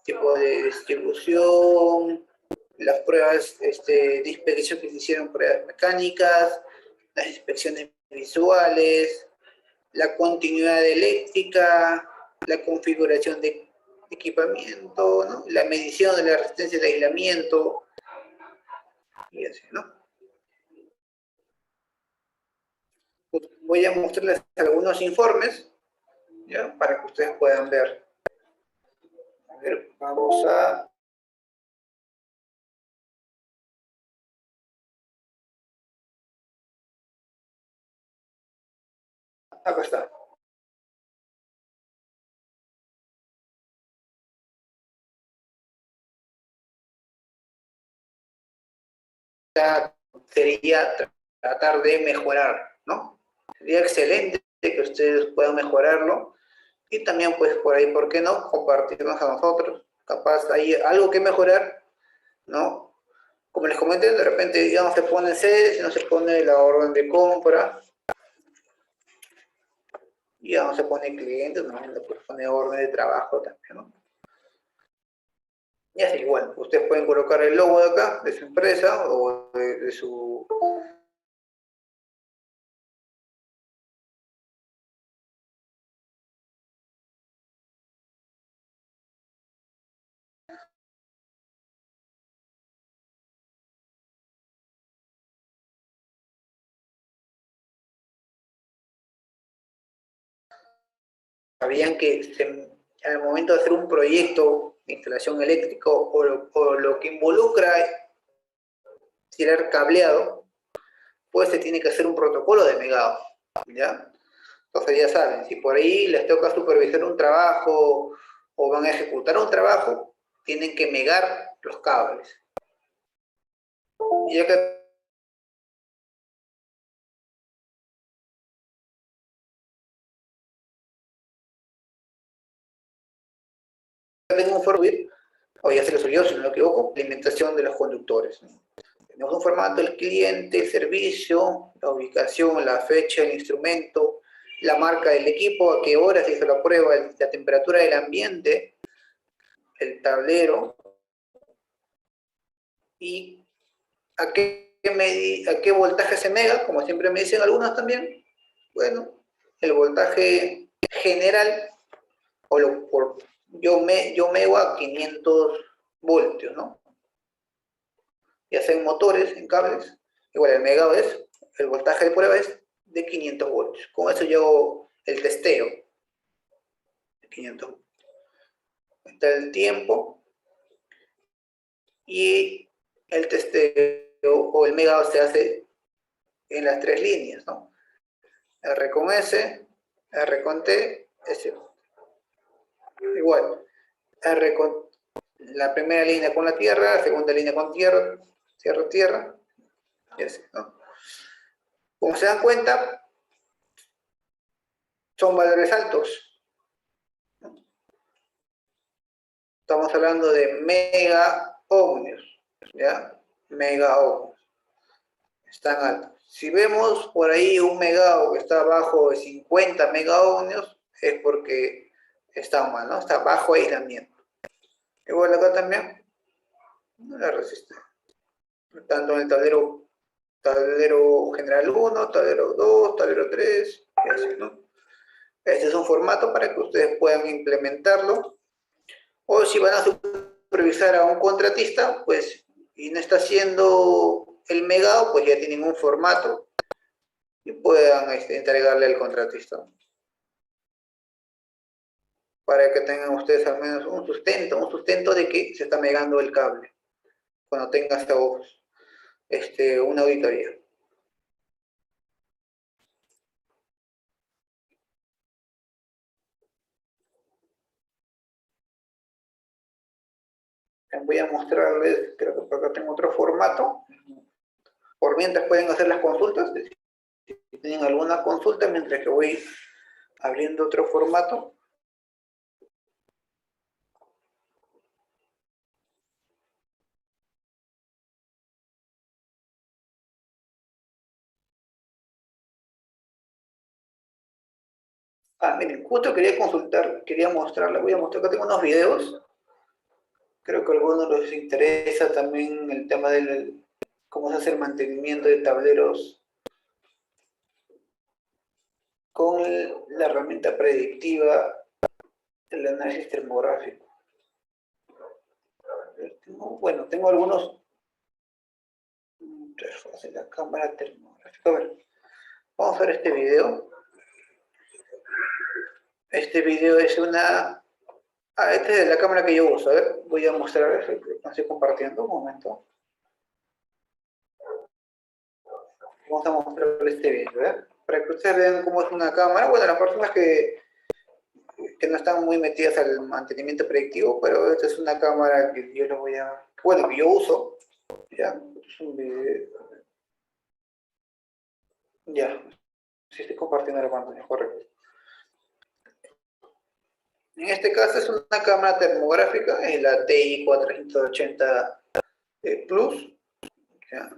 tipo de distribución, las pruebas de inspección que se hicieron, pruebas mecánicas, las inspecciones visuales, la continuidad eléctrica, la configuración de equipamiento, ¿no? La medición de la resistencia de aislamiento, y así, ¿no? Voy a mostrarles algunos informes, ¿ya? Para que ustedes puedan ver. A ver, vamos a... Acá está. ya sería tratar de mejorar, ¿no? Sería excelente que ustedes puedan mejorarlo y también, pues, por ahí, ¿por qué no? Compartirnos a nosotros. Capaz hay algo que mejorar, ¿no? Como les comenté, de repente ya no se pone sede, sino se pone la orden de compra, ya no se pone cliente, no se pone orden de trabajo también, ¿no? Y así, bueno, ustedes pueden colocar el logo de acá, de su empresa o de su... Sabían que al momento de hacer un proyecto de instalación eléctrica o lo que involucra tirar cableado, pues se tiene que hacer un protocolo de megado, ¿ya? Entonces ya saben, si por ahí les toca supervisar un trabajo o van a ejecutar un trabajo, tienen que megar los cables. Y ya que tengo un formato, o ya se les olvidó si no me equivoco, alimentación de los conductores, ¿no? Tenemos un formato, el cliente, el servicio, la ubicación, la fecha, el instrumento, la marca del equipo, a qué hora se hizo la prueba, la temperatura del ambiente, el tablero y a qué voltaje se mega, como siempre me dicen algunos también. Bueno, el voltaje general, yo mego a 500 voltios, ¿no? Ya sea en motores, en cables, igual el megado el voltaje de prueba es de 500 voltios. Con eso yo hago el testeo de 500 voltios. Está el tiempo y el testeo o el megado se hace en las tres líneas, ¿no? R con S, R con T, S. Igual, R con la primera línea con la tierra, la segunda línea con tierra, tierra, tierra, y así, ¿no? Como se dan cuenta, son valores altos. Estamos hablando de mega ohmios, ¿ya? Mega ohmios. Están altos. Si vemos por ahí un megao que está bajo de 50 mega ohmios, es porque está mal, ¿no? Está bajo aislamiento. Igual acá también, la resistencia. Tanto en el tablero general 1, tablero 2, tablero 3, y así, ¿no? Este es un formato para que ustedes puedan implementarlo. O si van a supervisar a un contratista, pues, y no está haciendo el megado, pues ya tienen un formato y puedan entregarle al contratista. Para que tengan ustedes al menos un sustento de que se está megando el cable. Cuando tengan una auditoría. Voy a mostrarles, creo que por acá tengo otro formato. Por mientras pueden hacer las consultas, si tienen alguna consulta, mientras que voy abriendo otro formato. Miren, justo quería consultar, quería mostrarles, voy a mostrar, acá tengo unos videos. Creo que a algunos les interesa también el tema del cómo se hace el mantenimiento de tableros con la herramienta predictiva del análisis termográfico. Bueno, tengo algunos interfaces de la cámara termográfica. A ver, vamos a ver este video. Este video es una... este es de la cámara que yo uso. A ver, voy a mostrar, estoy compartiendo un momento. Vamos a mostrar este video, ¿eh? Para que ustedes vean cómo es una cámara. Bueno, las personas que no están muy metidas al mantenimiento predictivo, pero esta es una cámara que yo les voy a... Bueno, que yo uso, ¿ya? Es un video. Ya, sí estoy compartiendo la pantalla, correcto. En este caso es una cámara termográfica, es la TI-480 Plus. Ya,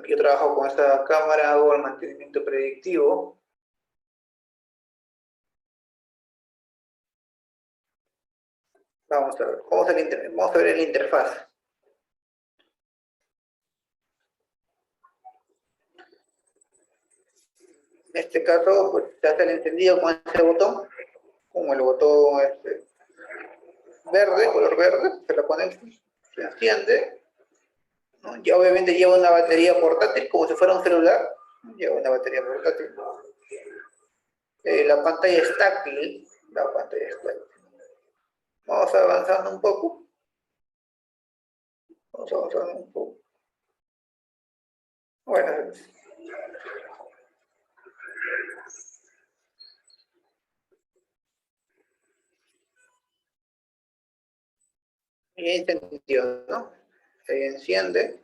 yo trabajo con esta cámara, hago el mantenimiento predictivo. Vamos a ver, vamos a ver la interfaz. En este caso, pues, se hace el encendido con este botón, como el botón verde, color verde, se lo conecta, se enciende, ¿no? Ya obviamente lleva una batería portátil, como si fuera un celular, lleva una batería portátil. La pantalla es táctil, Vamos avanzando un poco. Bueno, y encendió, ¿no? Se enciende.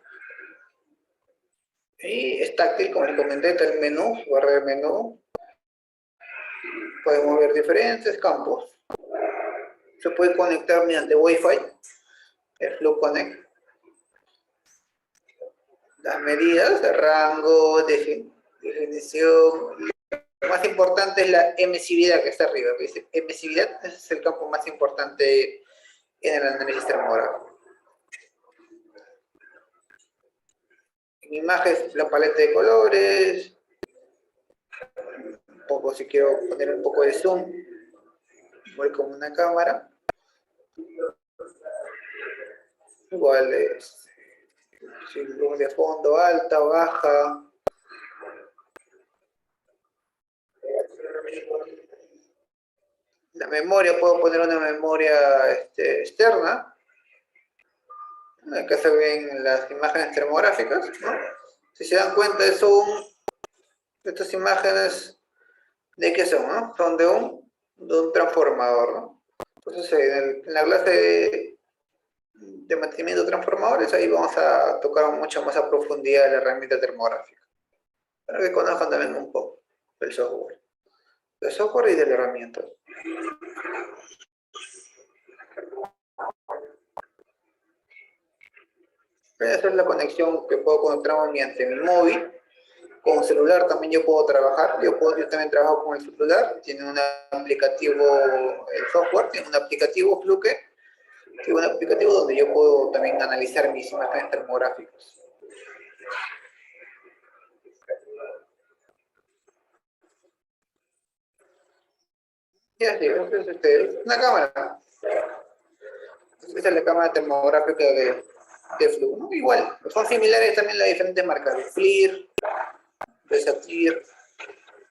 Y es táctil, como les comenté, está el menú, barra de menú. Podemos ver diferentes campos. Se puede conectar mediante Wi-Fi, el Flu Connect. Las medidas, el rango, definición. Lo más importante es la emisividad que está arriba. ¿Ves? Emisividad es el campo más importante en el análisis termográfico. En imágenes, la paleta de colores. Un poco, si quiero poner un poco de zoom, voy con una cámara. Igual si luz de fondo alta o baja. La memoria, puedo poner una memoria externa. Acá se ven las imágenes termográficas, ¿no? Si se dan cuenta, estas imágenes, ¿de qué son? ¿No? Son de un transformador, ¿no? Entonces, en la clase de mantenimiento de transformadores, ahí vamos a tocar mucho más a profundidad la herramienta termográfica, para que conozcan también un poco del software y de la herramienta. Esa es la conexión que puedo conectar mediante mi móvil. Con celular también yo puedo trabajar. Yo también trabajo con el celular. Tiene un aplicativo, el software, tiene un aplicativo Fluke. Tiene un aplicativo donde yo puedo también analizar mis imágenes termográficas. Ya sí, es una cámara. Esta es la cámara termográfica de Flu, ¿no? Igual, son similares también las diferentes marcas de FLIR, de Satir,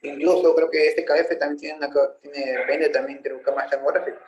incluso creo que este KF también vende también, creo, cámaras termográficas.